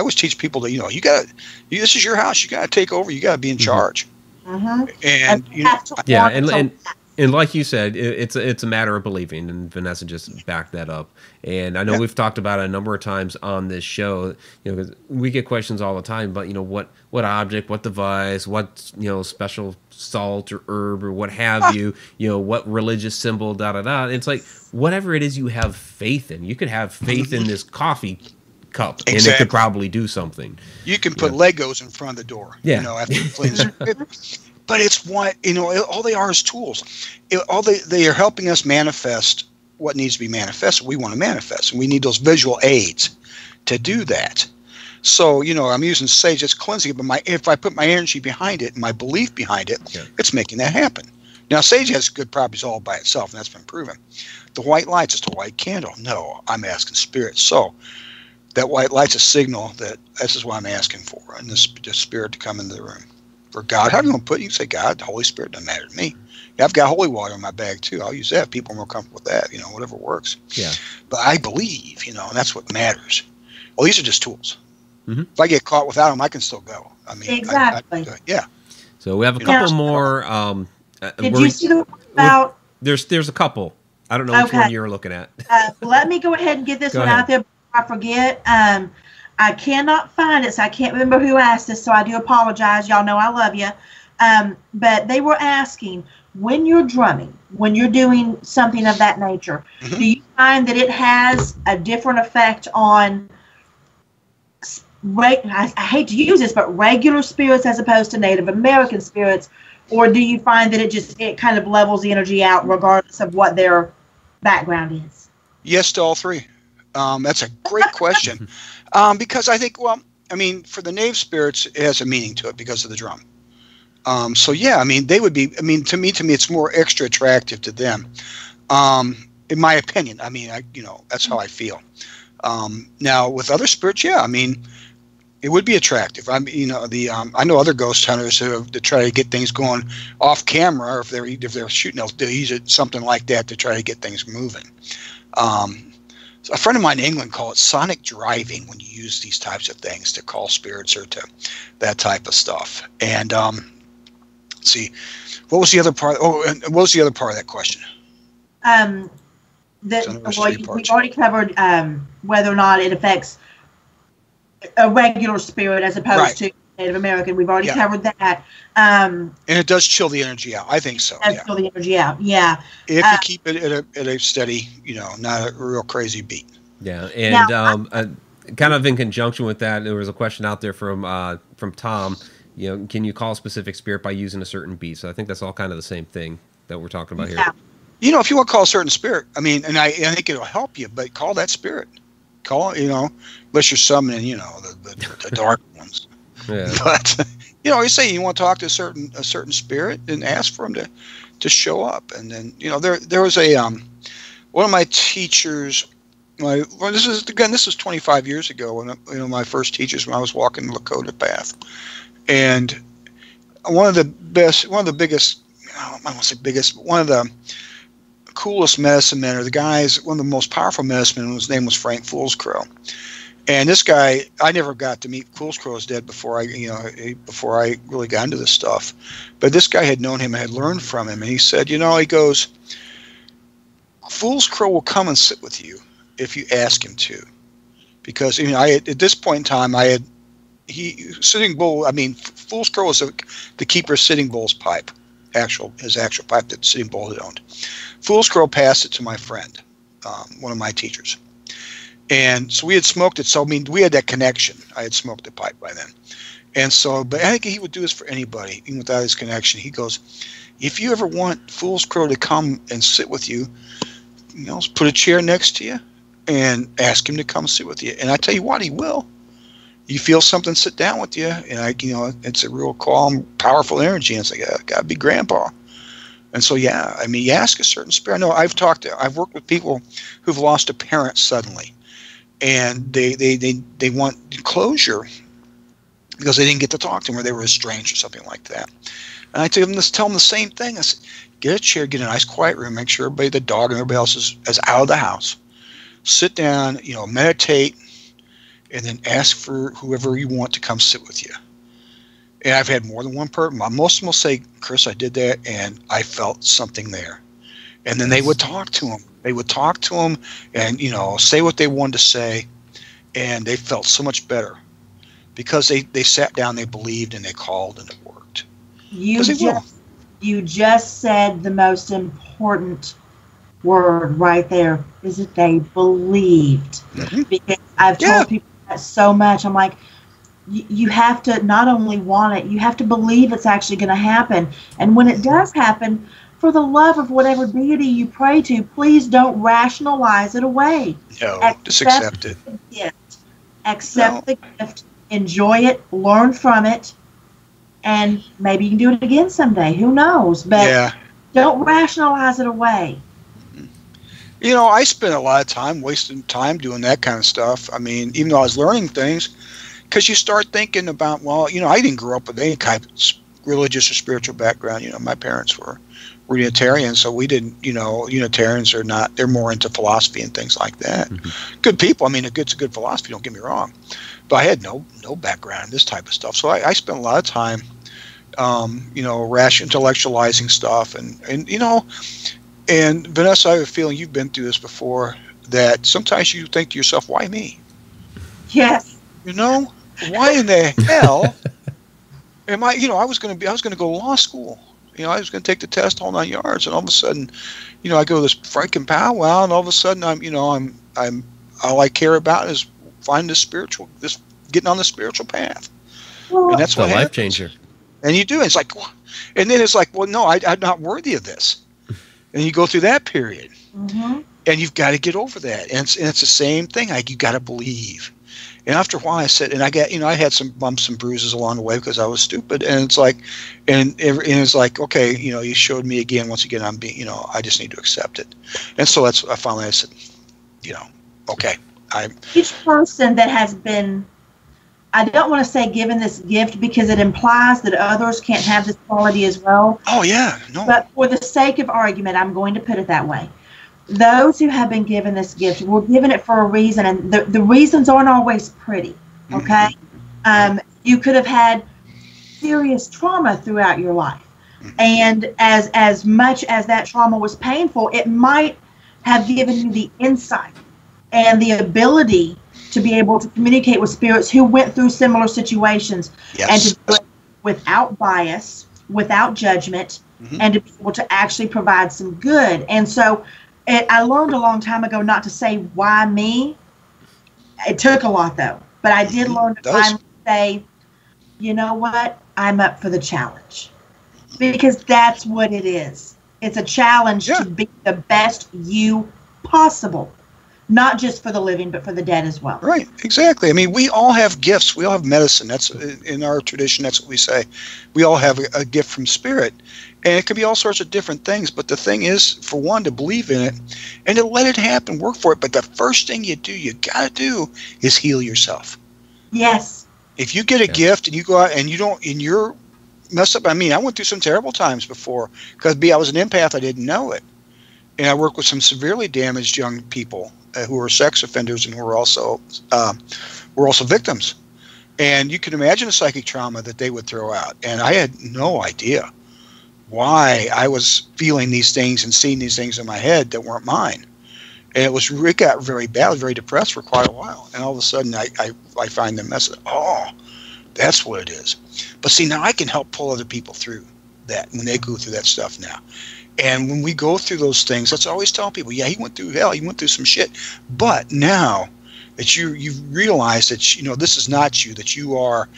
always teach people that this is your house. You got to take over. You got to be in charge. Mm-hmm. And like you said, it's a matter of believing. And Vanessa just backed that up. And I know we've talked about it a number of times on this show. Because we get questions all the time about what object, what device, what special salt or herb or what have you. What religious symbol, It's like whatever it is you have faith in. You could have faith in this coffee cup, and it could probably do something. You can put Legos in front of the door. Yeah. After you cleanse it. But it's what all they are is tools. They are helping us manifest what needs to be manifested. We want to manifest, and we need those visual aids to do that. So I'm using sage. It's cleansing it, but if I put my energy behind it and my belief behind it, it's making that happen. Now, sage has good properties all by itself, and that's been proven. The white light's just a white candle. No, I'm asking spirit. So that white light's a signal that this is what I'm asking for, and this spirit to come into the room. For God, how do you want to put it? You can say God, the Holy Spirit, doesn't matter to me. I've got holy water in my bag too. I'll use that if people are more comfortable with that, whatever works. Yeah. But I believe, and that's what matters. Well, these are just tools. Mm-hmm. If I get caught without them, I can still go. I mean, exactly. Yeah. So we have a couple more. Did you see the one about? There's a couple. I don't know which one you were looking at. Let me go ahead and get this out there before I forget. I cannot find it, so I can't remember who asked this, so I do apologize. Y'all know I love you. But they were asking, when you're drumming, when you're doing something of that nature, do you find that it has a different effect on, I hate to use this, but regular spirits as opposed to Native American spirits, or do you find that it kind of levels the energy out regardless of what their background is? Yes to all three. That's a great question. Because I think, for the Native spirits, it has a meaning to it because of the drum. They would be, to me, it's more extra attractive to them. In my opinion, I mean, that's how I feel. Now with other spirits, yeah, I mean, it would be attractive. I mean, I know other ghost hunters who try to get things going off camera, or if they're shooting, they'll use something like that to try to get things moving. So a friend of mine in England called it sonic driving when you use these types of things to call spirits or to that type of stuff. And let's see, what was the other part? Oh, and what was the other part of that question? We've already covered whether or not it affects a regular spirit as opposed to Native American. We've already covered that. And it does chill the energy out. I think so. Chill the energy out. Yeah. If you keep it at a steady, not a real crazy beat. Yeah, and kind of in conjunction with that, there was a question out there from Tom. Can you call a specific spirit by using a certain beat? So I think that's all kind of the same thing that we're talking about here. If you want to call a certain spirit, I mean, and I think it'll help you, but call that spirit. Call it, unless you're summoning, the dark ones. Yeah. But you say you want to talk to a certain spirit, and ask for them to show up. And then there was a one of my teachers. This was 25 years ago when my first teachers, when I was walking the Lakota path, and one of the biggest, I don't want to say biggest, but one of the coolest medicine men, or the guys, one of the most powerful medicine men, his name was Frank Foolscrow. And this guy, I never got to meet. Foolscrow was dead before I really got into this stuff. But this guy had known him and had learned from him. And he said, he goes, Foolscrow will come and sit with you if you ask him to. Because at this point in time, Sitting Bull, Foolscrow was the keeper of Sitting Bull's pipe, his actual pipe that Sitting Bull had owned. Foolscrow passed it to my friend, one of my teachers. And so we had smoked it. So, we had that connection. I had smoked the pipe by then. And so, but I think he would do this for anybody, even without his connection. He goes, if you ever want Foolscrow to come and sit with you, put a chair next to you and ask him to come sit with you. And I tell you what, he will. You feel something sit down with you, and it's a real calm, powerful energy. And it's like, gotta be Grandpa. And so, you ask a certain spirit. I know I've worked with people who've lost a parent suddenly. And they want closure because they didn't get to talk to him, or they were estranged or something like that. And I tell them the same thing. I said, get a chair, get a nice quiet room, make sure everybody, the dog and everybody else is out of the house. Sit down, meditate, and then ask for whoever you want to come sit with you. And I've had more than one person. Most of them will say, Chris, I did that, and I felt something there. And then they would talk to him. They would talk to him and, say what they wanted to say. And they felt so much better because they sat down, they believed, and they called, and it worked. You just said the most important word right there, is that they believed. Mm-hmm. Because I've told people that so much. I'm like, you have to not only want it, you have to believe it's actually going to happen. And when it does happen, for the love of whatever deity you pray to, please don't rationalize it away. No, just accept it. Accept the gift, enjoy it, learn from it, and maybe you can do it again someday. Who knows? But don't rationalize it away. I spent a lot of time wasting time doing that kind of stuff. Even though I was learning things, because you start thinking about, I didn't grow up with any kind of religious or spiritual background. My parents were Unitarians, so we didn't, Unitarians are not, they're more into philosophy and things like that. Mm-hmm. Good people. It's a good philosophy, don't get me wrong. But I had no background in this type of stuff. So I spent a lot of time, intellectualizing stuff. And Vanessa, I have a feeling you've been through this before, that sometimes you think to yourself, why me? Yes. Why in the hell am I, I was going to go to law school. I was going to take the test whole 9 yards, and all of a sudden, I go to this freaking powwow, and all of a sudden I'm all I care about is finding getting on the spiritual path. Well, and that's what a life changer. And you do. It's like, and then it's like, well, no, I'm not worthy of this. And you go through that period, and you've got to get over that. And it's the same thing. Like, you got to believe. And after a while, I said, and I got, I had some bumps and bruises along the way because I was stupid. And it's like, and it's like, okay, you showed me again. Once again, I'm being, I just need to accept it. And so I said, okay. Each person that has been, I don't want to say given this gift because it implies that others can't have this quality as well. Oh yeah, no. But for the sake of argument, I'm going to put it that way. Those who have been given this gift were given it for a reason, and the reasons aren't always pretty, okay? You could have had serious trauma throughout your life, and as much as that trauma was painful, it might have given you the insight and the ability to be able to communicate with spirits who went through similar situations, and to do it without bias, without judgment, and to be able to actually provide some good. And so I learned a long time ago not to say, why me? It took a lot, though. But I did learn to finally say, you know what? I'm up for the challenge. Because that's what it is. It's a challenge to be the best you possible. Not just for the living, but for the dead as well. Right, exactly. I mean, we all have gifts. We all have medicine. That's in our tradition. That's what we say. We all have a gift from spirit, and it could be all sorts of different things. But the thing is, for one, to believe in it and to let it happen, work for it. But the first thing you gotta do is heal yourself. Yes. If you get a gift and you go out and you're messed up. I mean, I went through some terrible times before because I was an empath. I didn't know it, and I worked with some severely damaged young people who were sex offenders and who were also victims. And you can imagine the psychic trauma that they would throw out. And I had no idea why I was feeling these things and seeing these things in my head that weren't mine. And it got very bad. I was very depressed for quite a while. And all of a sudden I find the message. Oh, that's what it is. But see, now I can help pull other people through that when they go through that stuff now. And when we go through those things, let's always tell people, yeah, he went through hell, he went through some shit. But now that you've realized that this is not you, that you are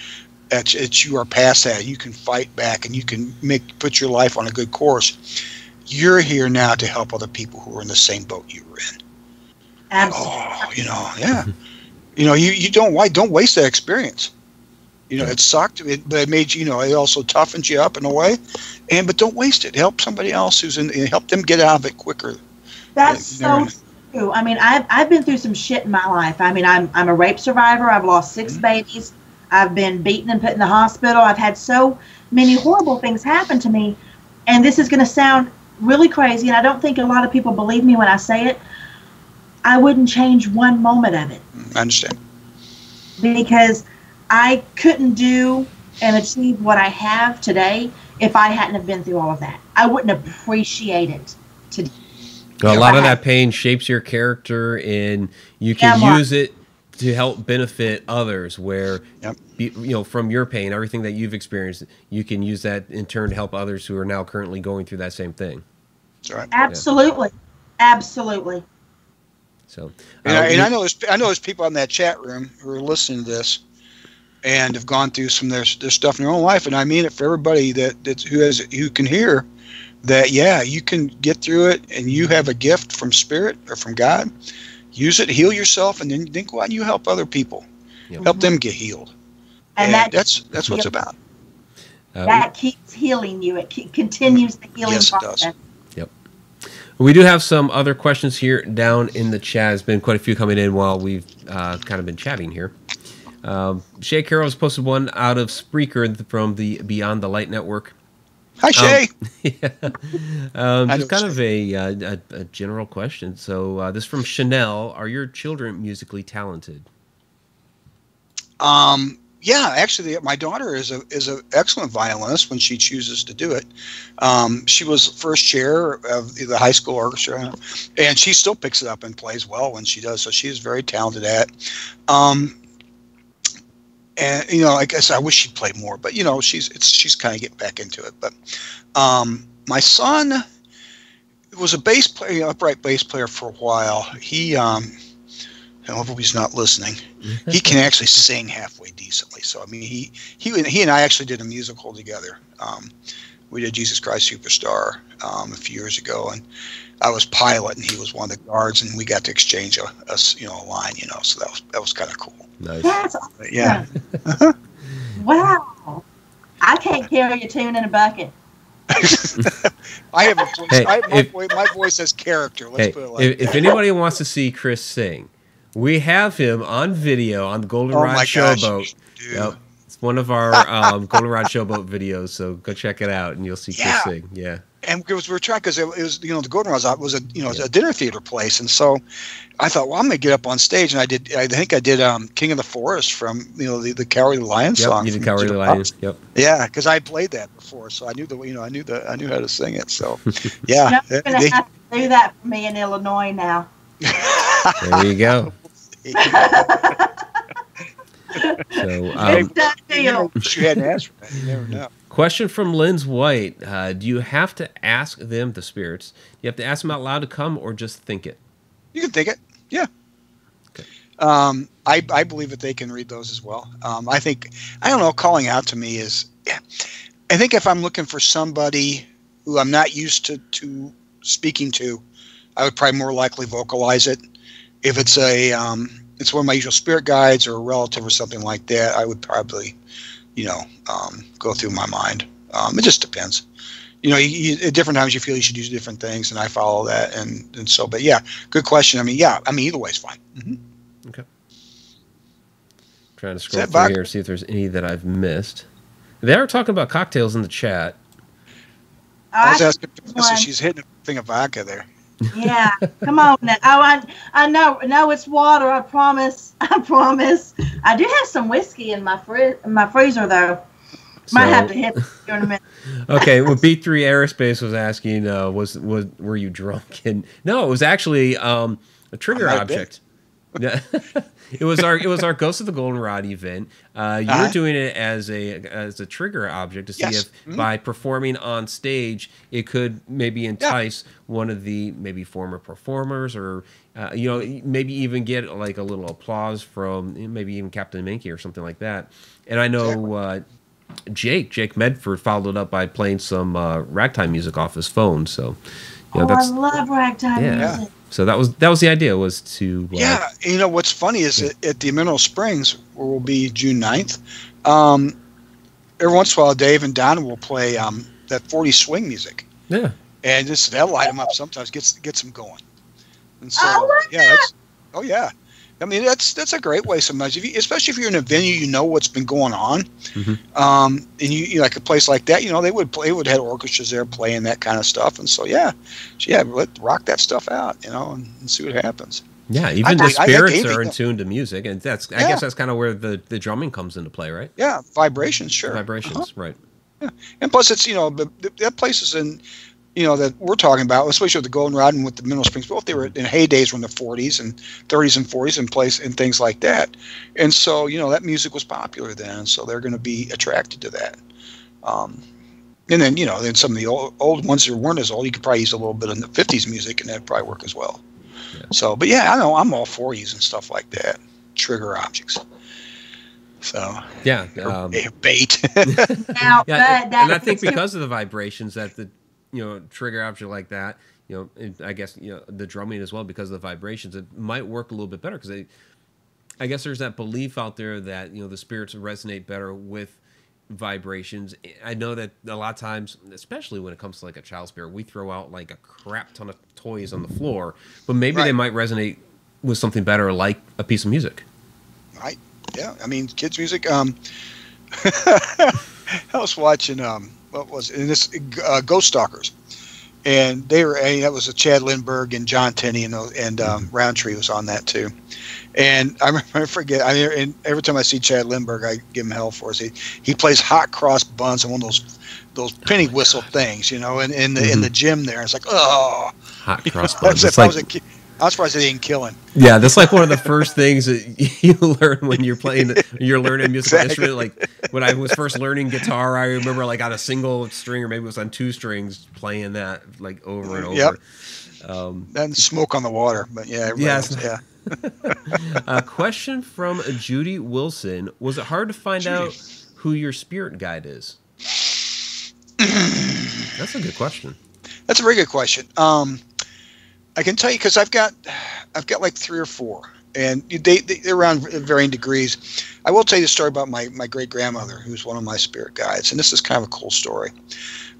past that, you can fight back and you can put your life on a good course. You're here now to help other people who are in the same boat you were in. Absolutely. You don't waste that experience. It sucked, but it made you. It also toughened you up in a way, but don't waste it. Help somebody else help them get out of it quicker. That's so true. I mean, I've been through some shit in my life. I mean, I'm a rape survivor. I've lost 6 babies. I've been beaten and put in the hospital. I've had so many horrible things happen to me, and this is going to sound really crazy, and I don't think a lot of people believe me when I say it. I wouldn't change one moment of it. I understand. Because I couldn't do and achieve what I have today if I hadn't have been through all of that. I wouldn't appreciate it today. A lot of that pain shapes your character, and you can use it to help benefit others. Where, from your pain, everything that you've experienced, you can use that in turn to help others who are now currently going through that same thing. That's right. Absolutely, absolutely. So, I know there's people in that chat room who are listening to this and have gone through some of their stuff in their own life, and I mean it for everybody who can hear that. Yeah, you can get through it, and you have a gift from spirit or from God. Use it, heal yourself, and then go out and you help other people. Yep. Help them get healed, and that's what it's about. That keeps healing you. It continues the healing process. It does. Yep. We do have some other questions here down in the chat. There's been quite a few coming in while we've kind of been chatting here. Shay Carroll has posted one out of Spreaker from the Beyond the Light Network. Hi, Shay. Just kind of a general question. So this is from Chanel. Are your children musically talented? Yeah, actually, my daughter is an excellent violinist when she chooses to do it. She was first chair of the high school orchestra, and she still picks it up and plays well when she does. So she's very talented at it. And I guess I wish she'd play more, but she's kind of getting back into it. But my son was a bass player, upright bass player for a while. He I hope he's not listening. He can actually sing halfway decently. So I mean, he and I actually did a musical together We did Jesus Christ Superstar a few years ago, and I was pilot, and he was one of the guards, and we got to exchange a line, so that was kind of cool. Nice. That's awesome. Yeah. Wow. I can't carry a tune in a bucket. I have a voice. Hey, my voice has character. Let's put it like if anybody wants to see Chris sing, we have him on video on the Goldenrod Showboat. Yep. It's one of our Goldenrod Showboat videos, so go check it out, and you'll see Chris sing. Yeah. And because we were trying, because it was, the Goldenrod was a dinner theater place, and so I thought, well, I'm gonna get up on stage, and I think I did King of the Forest from the Cowardly Lion song. You did Cowardly Lion. Yep. Yeah, because I played that before, so I knew I knew how to sing it. So yeah, you're gonna have to do that for me in Illinois now. There you go. So you hadn't asked for that. You never know. Question from Lynn's White. Do you have to ask them, the spirits, do you have to ask them out loud to come, or just think it? You can think it. Yeah. Okay. I believe that they can read those as well. I don't know, calling out to me is, I think if I'm looking for somebody who I'm not used to speaking to, I would probably more likely vocalize it. If it's it's one of my usual spirit guides or a relative or something like that, I would probably, go through my mind. It just depends. At different times you feel you should do different things, and I follow that. And so, but yeah, good question. Either way is fine. Mm-hmm. Okay. Trying to scroll through here, see if there's any that I've missed. They are talking about cocktails in the chat. I was asking Vanessa, she's hitting a thing of vodka there. Yeah, come on now. Oh, I know. No, it's water. I promise. I do have some whiskey in my freezer, though. Might have to hit you in a minute. Okay, well, B3 Aerospace was asking, were you drunk? And no, it was actually a trigger object. Yeah. It was our Ghost of the Goldenrod event. You were doing it as a trigger object to see if by performing on stage it could maybe entice one of the maybe former performers, or maybe even get like a little applause from maybe even Captain Minky or something like that. And I know Jake Medford followed it up by playing some ragtime music off his phone. So I love ragtime music. So that was the idea, was to what's funny is at the Mineral Springs, where we'll be June 9th, every once in a while Dave and Donna will play that 40s swing music. Yeah. And that'll light them up sometimes, gets them going. And so that's a great way sometimes, especially if you're in a venue, what's been going on. Mm-hmm. And you like a place like that, they would have orchestras there playing that kind of stuff. And so let's rock that stuff out, and see what happens. Yeah, even the spirits are in tune to music, and I guess that's kind of where the drumming comes into play, right? Yeah, vibrations, sure. Vibrations, right. Yeah. And plus it's that place is in that we're talking about, especially with the Goldenrod and with the Mineral Springs, both they were in heydays, were in the 40s and 30s and 40s and things like that. And so, that music was popular then, and so they're going to be attracted to that. And then, then some of the old ones that weren't as old, you could probably use a little bit of the 50s music, and that'd probably work as well. Yeah. So, but yeah, I know I'm all for using stuff like that, trigger objects. So yeah, bait. Now, and I think because of the vibrations that the trigger object like that, I guess the drumming as well, because of the vibrations, it might work a little bit better, because I guess there's that belief out there that the spirits resonate better with vibrations. I know that a lot of times, especially when it comes to like a child spirit, we throw out like a crap ton of toys on the floor, but maybe they might resonate with something better, like a piece of music. Right. Yeah. I mean, kids' music. I was watching what was it? This Ghost Stalkers, and that was a Chad Lindbergh and John Tenney, and Roundtree was on that too. And I remember, and every time I see Chad Lindbergh, I give him hell for it. He plays hot cross buns on one of those penny whistle things, in the gym there. It's like, oh, hot cross buns. I'm surprised they didn't kill him. Yeah, that's like one of the first things that you learn when you're learning a musical instrument. Like when I was first learning guitar, I remember like on a single string, or maybe it was on two strings, playing that like over and over. Yep. And smoke on the water, but yeah. A question from Judy Wilson: was it hard to find out who your spirit guide is? That's a good question. That's a very good question. I can tell you because I've got like 3 or 4, and they're around varying degrees. I will tell you the story about my great grandmother, who's one of my spirit guides, and this is kind of a cool story.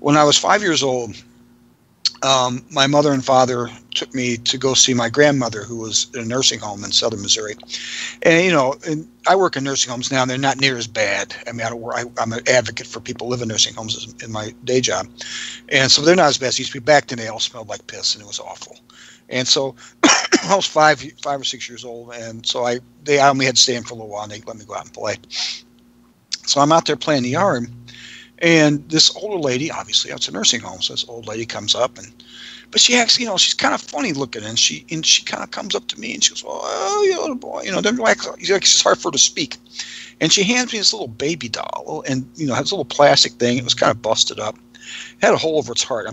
When I was 5 years old, my mother and father took me to go see my grandmother, who was in a nursing home in southern Missouri. And, and I work in nursing homes now, and they're not near as bad. I mean, I'm an advocate for people who live in nursing homes in my day job. And so they're not as bad as they used to be. Back then, they all smelled like piss, and it was awful. And so I was 5 or 6 years old, and so they only had to stay in for a little while, and they let me go out and play. So I'm out there playing in the yard, and this older lady, obviously it's a nursing home, so this old lady comes up, but she acts, she's kind of funny looking, and she kind of comes up to me, and she goes, "Oh, you little boy," it's hard for her to speak, and she hands me this little baby doll, and has a little plastic thing. It was kind of busted up. It had a hole over its heart.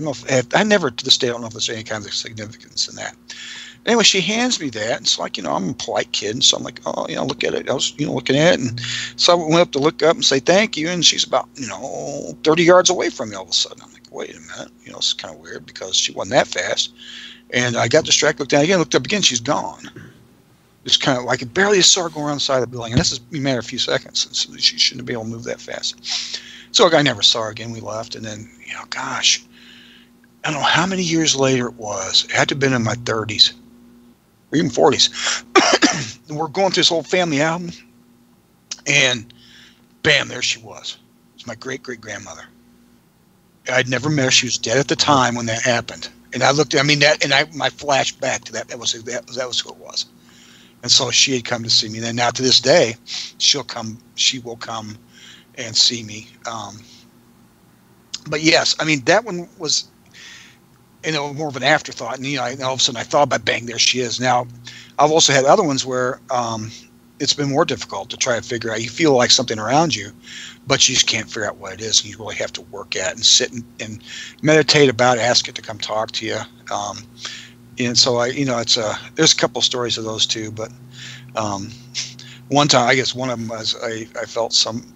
I never to this day, I don't know if there's any kind of significance in that. Anyway, she hands me that, and it's like, I'm a polite kid, and so I'm like, oh, look at it. I was, looking at it, and so I went up to look up and say thank you, and she's about, 30 yards away from me all of a sudden. I'm like, wait a minute, it's kind of weird because she wasn't that fast, and I got distracted, looked down again, looked up again, she's gone. It's kind of like I barely saw her go around the side of the building, and this is a matter of a few seconds, and so she shouldn't be able to move that fast. So I never saw her again. We left, and then, gosh, I don't know how many years later it was. It had to have been in my 30s. Or even 40s. And we're going through this old family album, and bam, there she was. It was my great-great-grandmother. I'd never met her. She was dead at the time when that happened. And I looked, my flashback to that was who it was. And so she had come to see me. And now to this day, she will come and see me. But yes, that one was, more of an afterthought. And, all of a sudden I thought about, bang, there she is. Now, I've also had other ones where it's been more difficult to try to figure out. You feel like something around you, but you just can't figure out what it is. And you really have to work at it and sit and meditate about it, ask it to come talk to you. And so there's a couple stories of those too. But one time, I guess one of them was I felt some,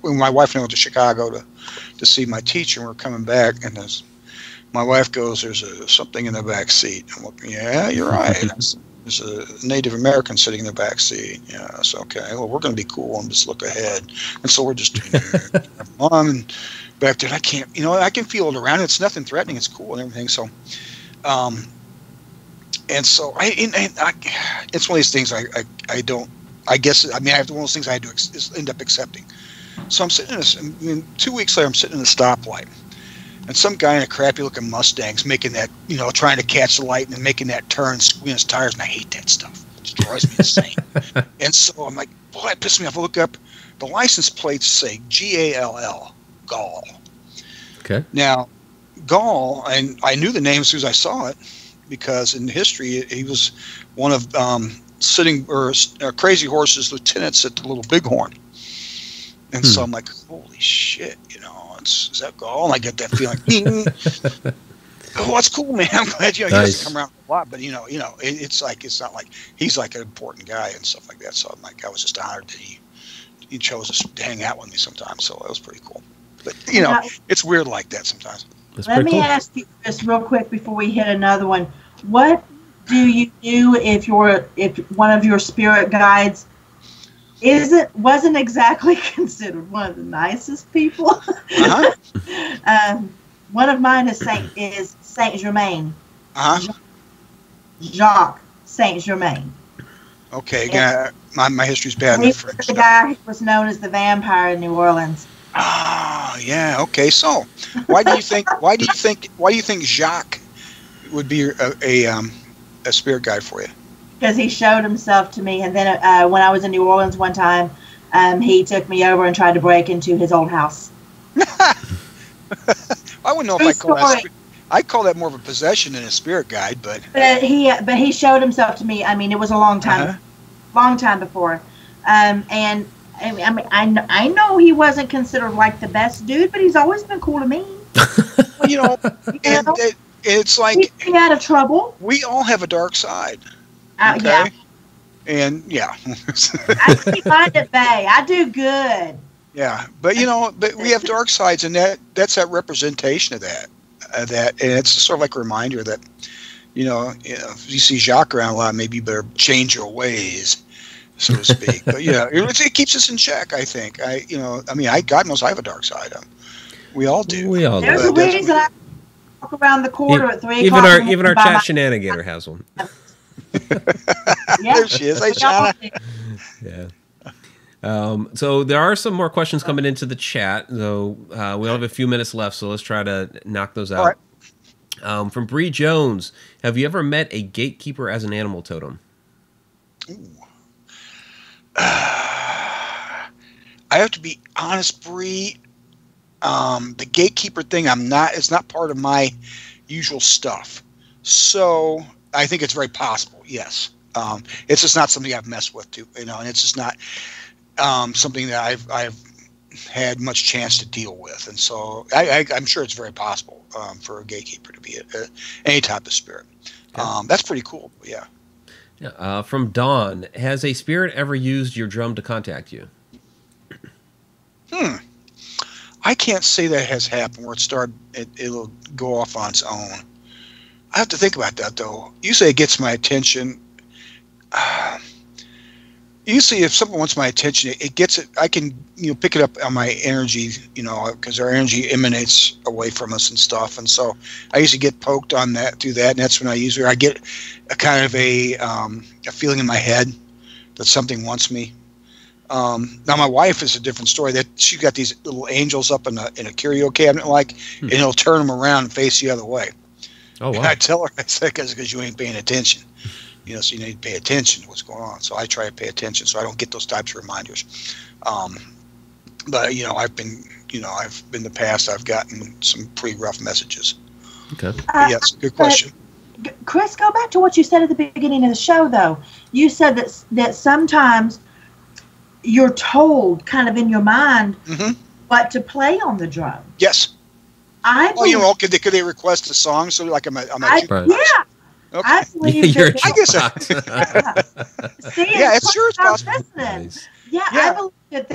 when my wife and I went to Chicago to see my teacher, and we're coming back, and my wife goes, "There's something in the back seat." I'm looking, yeah, you're right. There's a Native American sitting in the back seat. Yeah, it's okay. Well, we're going to be cool and just look ahead. And so we're just Mom and back there. And I can't, I can feel it around. It's nothing threatening. It's cool and everything. So, and so it's one of these things I don't. I guess I have one of those things I had to end up accepting. So I'm sitting in 2 weeks later, I'm sitting in a stoplight, and some guy in a crappy-looking Mustang's making that, trying to catch the light and making that turn, squealing his tires, and I hate that stuff. It just drives me insane. And so I'm like, boy, that pissed me off. I look up, the license plates say Gall, Gall. Okay. Now, Gall, and I knew the name as soon as I saw it, because in history he was one of Crazy Horse's lieutenants at the Little Bighorn. And so I'm like, holy shit, is that Gall? And I get that feeling. Oh, that's cool, man. I'm glad he doesn't come around a lot, but it's not like he's like an important guy and stuff like that. So I'm like, I was just honored that he chose to hang out with me sometimes. So that was pretty cool. But it's weird like that sometimes. Let me ask you this real quick before we hit another one. What do you do if one of your spirit guides wasn't exactly considered one of the nicest people? Uh-huh. One of mine is Saint Germain. Uh-huh. Jacques Saint Germain. Okay, my history's bad. He was the guy who was known as the vampire in New Orleans. Ah, yeah. Okay, so why do you think Jacques would be a spirit guide for you? Because he showed himself to me, and then when I was in New Orleans one time, he took me over and tried to break into his old house. I wouldn't know if I call that. I call that more of a possession than a spirit guide, but he showed himself to me. It was a long time, long time before, and I know he wasn't considered like the best dude, but he's always been cool to me. It's like keep me out of trouble. We all have a dark side. Okay? Yeah. And yeah. I keep mine at bay. I do good. Yeah, but but we have dark sides, and that's that representation of that. And it's sort of like a reminder that, if you see Jacques around a lot, maybe you better change your ways, so to speak. But it keeps us in check. I think. God knows I have a dark side. We all do. We all do. There's a reason I walk around the corner at 3 o'clock. Even our chat Shananigator has one. There she is. Hey, Shana. Yeah. So there are some more questions coming into the chat. So we only have a few minutes left, so let's try to knock those out. All right. From Bree Jones, have you ever met a gatekeeper as an animal totem? I have to be honest, Bree. The gatekeeper thing, it's not part of my usual stuff. So I think it's very possible. Yes. It's just not something I've messed with too, and it's just not something that I've had much chance to deal with. And so I'm sure it's very possible for a gatekeeper to be any type of spirit. Okay. That's pretty cool. Yeah. Yeah. From Dawn, has a spirit ever used your drum to contact you? I can't say that has happened where it'll go off on its own. I have to think about that, though. Usually it gets my attention. Usually if someone wants my attention, it gets it. I can pick it up on my energy, because our energy emanates away from us and stuff. And so I usually get poked on that through that, and that's when I get a kind of a feeling in my head that something wants me. Now my wife is a different story. That she got these little angels up in a curio cabinet, and it'll turn them around and face the other way. Oh wow! And I tell her, I said, because you ain't paying attention. So you need to pay attention to what's going on. So I try to pay attention so I don't get those types of reminders. But I've been in the past, I've gotten some pretty rough messages. Okay. Yes, good question. Chris, go back to what you said at the beginning of the show, though. You said that sometimes you're told, kind of in your mind, what to play on the drum. Yes. Could they request a song? So like I'm a jukebox? Yeah. Okay. I believe you're I guess. See, it's sure it's possible. Nice. Yeah, I believe that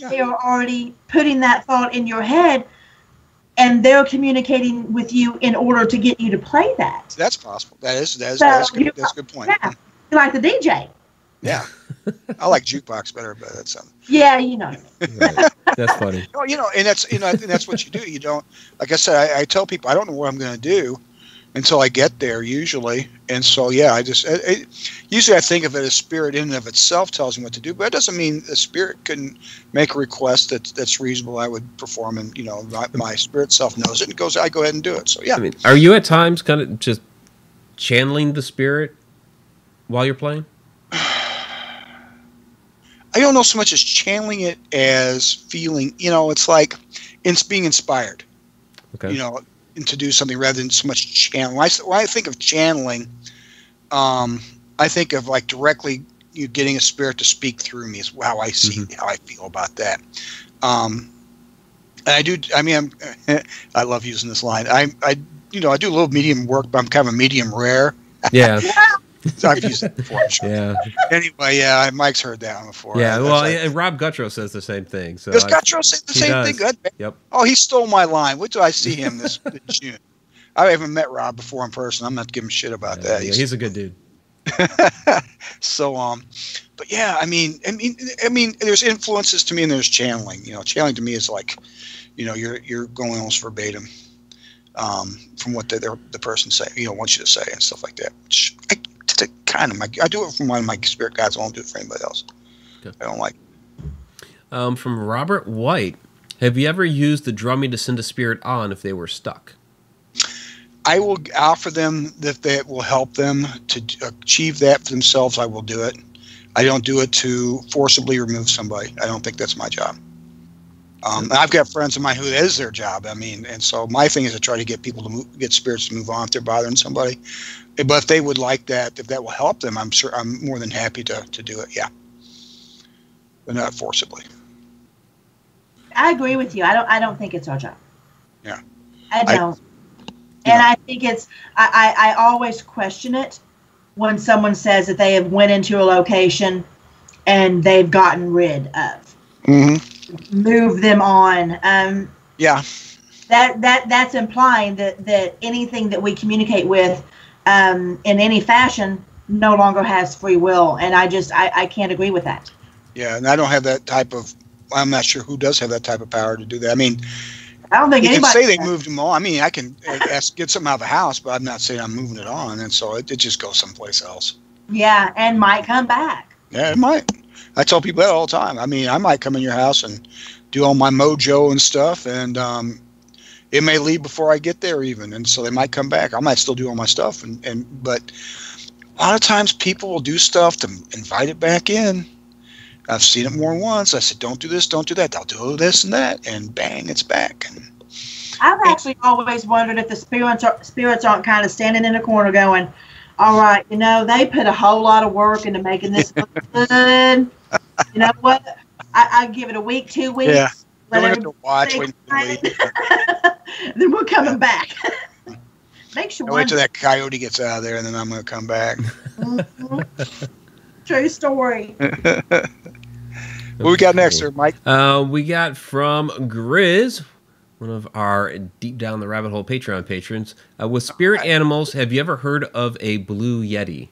they are already putting that thought in your head, and they're communicating with you in order to get you to play that. That's possible. That's good. That's a good point. Yeah, like the DJ. Yeah, I like jukebox better, but that's something. Yeah, That's funny. And that's what you do. You don't, like I said, I tell people I don't know what I'm going to do until I get there usually. And so, I just, usually I think of it as spirit in and of itself tells me what to do, but that doesn't mean the spirit couldn't make a request that's reasonable. I would perform, and, my spirit self knows it and goes, I go ahead and do it. So, yeah. Are you at times kind of just channeling the spirit while you're playing? I don't know so much as channeling it as feeling, it's like it's being inspired, to do something rather than so much channeling. When I think of channeling, I think of like directly getting a spirit to speak through me is how I see, how I feel about that. And I do, I love using this line. I do a little medium work, but I'm kind of a medium rare. Yeah. So I've used it before, I'm sure. Yeah. Anyway, Mike's heard that one before. Yeah, and Rob Guttrow says the same thing. So does Guttrow say the same thing? Good. Yep. Oh, he stole my line. Wait till I see him this June. I haven't met Rob before in person. I'm not giving shit about that. Yeah, he's a good dude. So, but yeah, I mean, there's influences to me, and there's channeling. Channeling to me is like, you're going almost verbatim from what the person wants you to say and stuff like that. Which I do it from one of my spirit guides. I won't do it for anybody else. Okay. I don't like. From Robert White, have you ever used the drumming to send a spirit on if they were stuck? I will offer them if that will help them to achieve that for themselves. I will do it. I don't do it to forcibly remove somebody. I don't think that's my job. I've got friends of mine who that is their job. And so my thing is to try to get people to get spirits to move on if they're bothering somebody. But if they would like that, if that will help them, I'm sure I'm more than happy to do it. Yeah, but not forcibly. I agree with you. I don't think it's our job. Yeah, I don't. I think it's. I always question it when someone says that they have went into a location and they've gotten rid of. Mm-hmm. move them on. Yeah. That's implying that anything that we communicate with in any fashion no longer has free will, and I can't agree with that. Yeah, and I don't have that type of. I'm not sure who does have that type of power to do that. I mean, I don't think you can anybody say they does. moved them all. I mean, I can get something out of the house, but I'm not saying I'm moving it on, and so it just goes someplace else. Yeah, and might come back. Yeah, it might. I tell people that all the time. I mean, I might come in your house and do all my mojo and stuff, and it may leave before I get there even, and so they might come back. I might still do all my stuff, but a lot of times people will do stuff to invite it back in. I've seen it more than once. I said, don't do this, don't do that. They'll do this and that, and bang, it's back. And I've actually always wondered if the spirits aren't kind of standing in the corner going, all right, they put a whole lot of work into making this look good. You know what? I give it a week, 2 weeks. Yeah. Let Don't have to watch. Then we're coming back. Makes you wait till that coyote gets out of there, and then I'm going to come back. True story. What we got next, sir, Mike? We got from Grizz, one of our Deep Down the Rabbit Hole Patreon patrons. With spirit animals, have you ever heard of a blue yeti?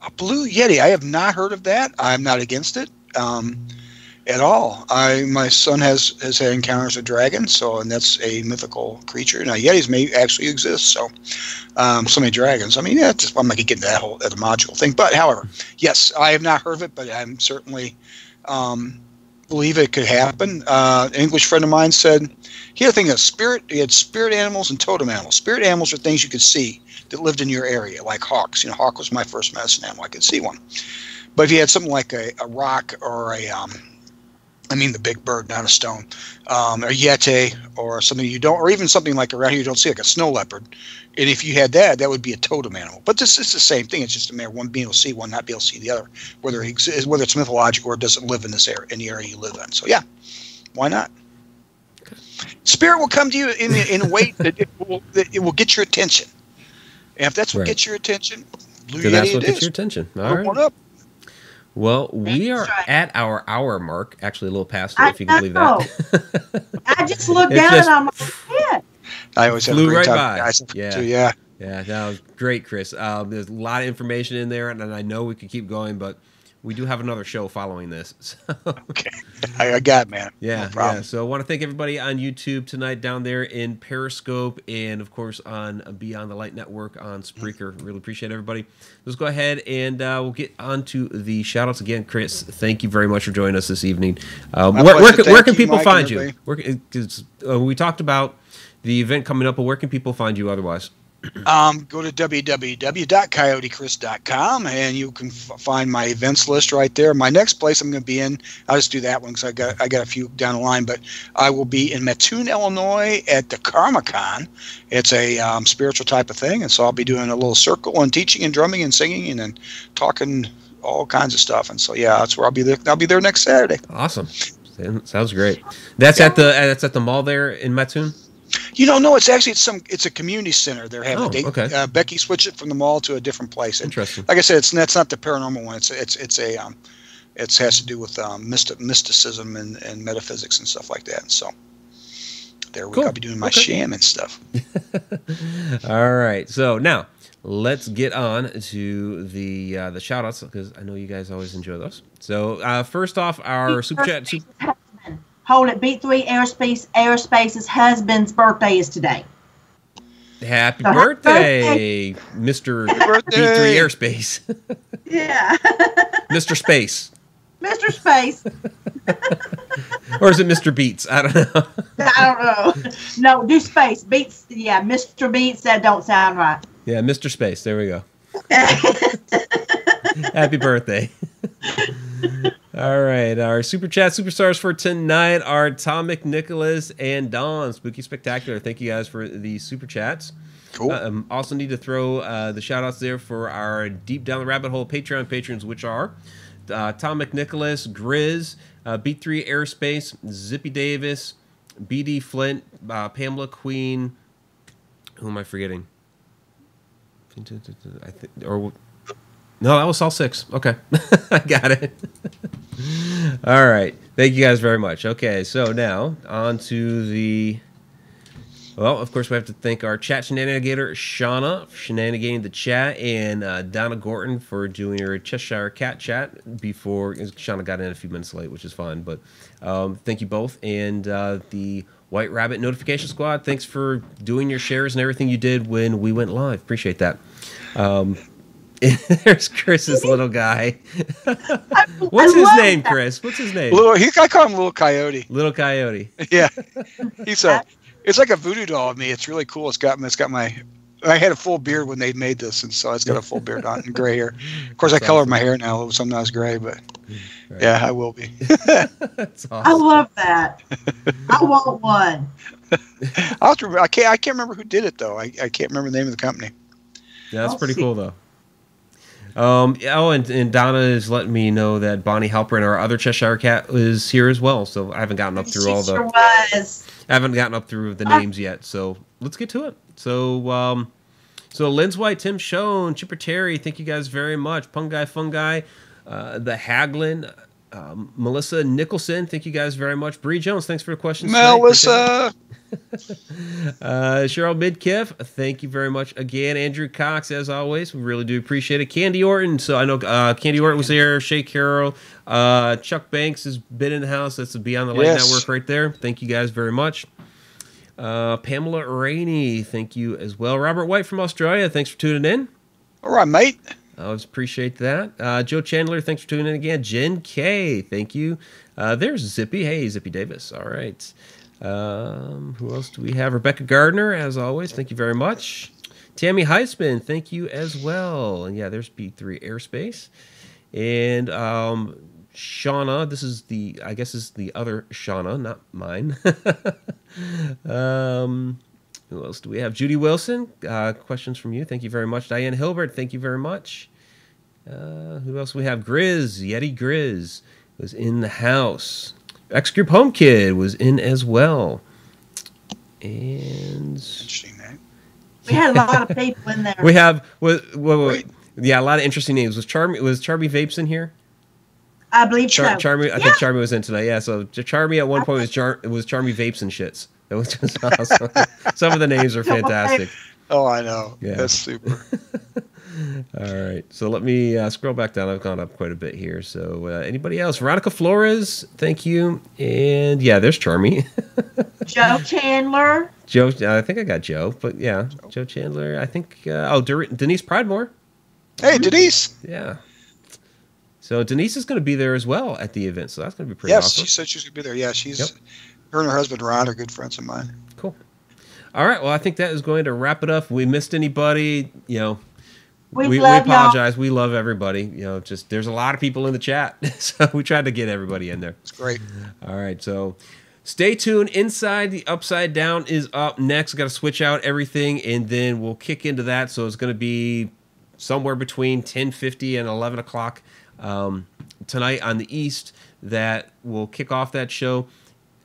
A blue yeti? I have not heard of that. I'm not against it at all. My son has had encounters with dragons, and that's a mythical creature. Now, yetis may actually exist, so many dragons. I mean, yeah, I'm not going to get into that whole etymological thing. But, however, yes, I have not heard of it, but I'm certainly believe it could happen. An English friend of mine said he had a thing of spirit. He had spirit animals and totem animals. Spirit animals are things you could see that lived in your area, like hawks. Hawk was my first medicine animal. I could see one. But if you had something like a rock or the big bird, not a stone, a yeti or something you don't, or even something like around here you don't see, like a snow leopard. And if you had that would be a totem animal. But this is the same thing. It's just a matter of one being able to see one, not be able to see the other, whether it's mythological or it doesn't live in this area, in the area you live in. So yeah, why not? Spirit will come to you in a way that it will get your attention. And if that's what gets your attention, blue yeti that's what gets your attention. All right. One up. Well, we are at our hour mark. Actually, a little past it, if you can believe that. I just looked down and I'm like, yeah. I always flew have a great right time. by. Yeah. Too, yeah. Yeah, that was great, Chris. There's a lot of information in there, and I know we could keep going, but we do have another show following this. So. Okay. I got it, man. Yeah, no problem. Yeah. So I want to thank everybody on YouTube tonight, down there in Periscope, and of course on Beyond the Light Network on Spreaker. Really appreciate everybody. Let's go ahead and we'll get on to the shout outs again. Chris, thank you very much for joining us this evening. Where can people find you? Because we talked about the event coming up, but where can people find you otherwise? Go to www.coyotechris.com and you can find my events list right there. My next place I'm going to be in, I'll just do that one because I got a few down the line, but I will be in Mattoon, Illinois at the KarmaCon. It's a spiritual type of thing, and so I'll be doing a little circle and teaching and drumming and singing and then talking all kinds of stuff. And so yeah, that's where I'll be there. I'll be there next Saturday. Awesome. Sounds great. That's at the mall there in Mattoon? No, it's actually it's a community center. They're having Becky switched it from the mall to a different place. And interesting. Like I said, that's not the paranormal one. It has to do with mysticism and metaphysics and stuff like that. And so there I'll be doing my shaman stuff. All right. So now let's get on to the shout outs because I know you guys always enjoy those. So first off, our super chat. Hold it. Beat 3 Aerospace's husband's birthday is today. Happy birthday, Mr. Beat 3 Airspace. Yeah. Mr. Space. Mr. Space. Or is it Mr. Beats? I don't know. I don't know. No, do Space. Beats. Yeah, Mr. Beats. That don't sound right. Yeah, Mr. Space. There we go. Happy birthday. All right, our super chat superstars for tonight are Tom McNicholas and Dawn. Spooky Spectacular. Thank you guys for the super chats. Cool. Also need to throw the shout outs there for our Deep Down the Rabbit Hole Patreon patrons, which are Tom McNicholas, Grizz, Beat 3 Airspace, Zippy Davis, BD Flint, Pamela Queen. Who am I forgetting? No, that was all 6. Okay. I got it. All right. Thank you guys very much. Okay, so now on to the... Well, of course, we have to thank our chat Shananigator, Shana, for shenanigating the chat, and Donna Gorton for doing her Cheshire Cat chat before Shana got in a few minutes late, which is fine. But thank you both. And the White Rabbit Notification Squad, thanks for doing your shares and everything you did when we went live. Appreciate that. There's Chris's little guy. What's his name, Chris? What's his name? I call him Little Coyote. Little Coyote. Yeah, it's like a voodoo doll of me. It's really cool. It's got my. I had a full beard when they made this, and so it's got a full beard on and gray hair. Of course, I colored my hair now. Sometimes gray, but right. Yeah, I will be. That's awesome. I love that. I want one. I can't remember who did it though. I can't remember the name of the company. Yeah, that's pretty cool though. And Donna is letting me know that Bonnie Halpern, our other Cheshire Cat, is here as well. So I haven't gotten up through all the. Sure was. I haven't gotten up through the names yet. So let's get to it. So Lynn's White, Tim Schoen, Chipper Terry, thank you guys very much. Fungi, the Haglin, Melissa Nicholson, thank you guys very much. Bree Jones, thanks for the questions. Melissa. Cheryl Midkiff, thank you very much again. Andrew Cox, as always, we really do appreciate it. Candy Orton, so I know Candy Orton was there. Shay Carroll, Chuck Banks has been in the house. That's the Beyond the Light Network right there. Thank you guys very much. Pamela Rainey, thank you as well. Robert White from Australia, thanks for tuning in. All right, mate. I always appreciate that. Joe Chandler, thanks for tuning in again. Jen K, thank you. There's Zippy. Hey, Zippy Davis. All right. Who else do we have? Rebecca Gardner, as always, thank you very much. Tammy Heisman, thank you as well. And yeah, there's B3 Airspace. And Shauna, this is I guess is the other Shauna, not mine. Who else do we have? Judy Wilson, questions from you. Thank you very much. Diane Hilbert, thank you very much. Who else do we have? Grizz, Yeti Grizz was in the house. X-Group Home Kid was in as well. And interesting name. We had a lot of people in there. We have yeah, a lot of interesting names. Was Charmy Vapes in here? I believe so. Charmy, I think Charmy was in tonight. Yeah, so Charmy at one point was Charmy Vapes and Shits. That was just awesome. Some of the names are fantastic. Oh, I know. Yeah. That's super. All right, so let me scroll back down. I've gone up quite a bit here. So anybody else? Veronica Flores, thank you. And yeah, there's Charmy. Joe Chandler. Joe, I think I got Joe, but yeah, Joe Chandler. I think, Denise Pridemore. Hey, Denise. Yeah. So Denise is going to be there as well at the event, so that's going to be pretty awesome. Yes, she said she's going to be there. Yeah, her and her husband Ron are good friends of mine. Cool. All right, well, I think that is going to wrap it up. If we missed anybody, we apologize. Y'all. We love everybody. Just there's a lot of people in the chat, so we tried to get everybody in there. It's great. All right, so stay tuned. Inside the Upside Down is up next. Got to switch out everything, and then we'll kick into that. So it's going to be somewhere between 10:50 and 11 o'clock tonight on the East that will kick off that show.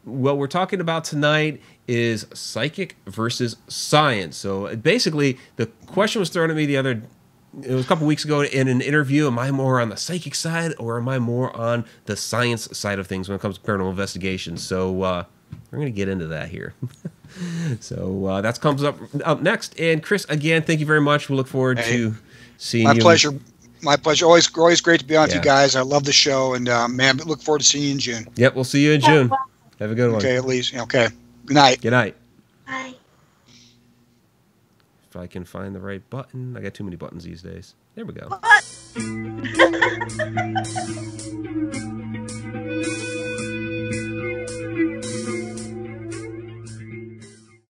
What we're talking about tonight is psychic versus science. So basically, the question was thrown at me it was a couple weeks ago in an interview. Am I more on the psychic side or am I more on the science side of things when it comes to paranormal investigation? So we're going to get into that here. So that comes up next. And Chris, again, thank you very much. We look forward to seeing you. My pleasure. My pleasure. Always great to be on with you guys. I love the show. And, man, look forward to seeing you in June. Yep, we'll see you in June. Have a good one. Okay, at least. Okay. Good night. Good night. Bye. If I can find the right button. I got too many buttons these days. There we go. What?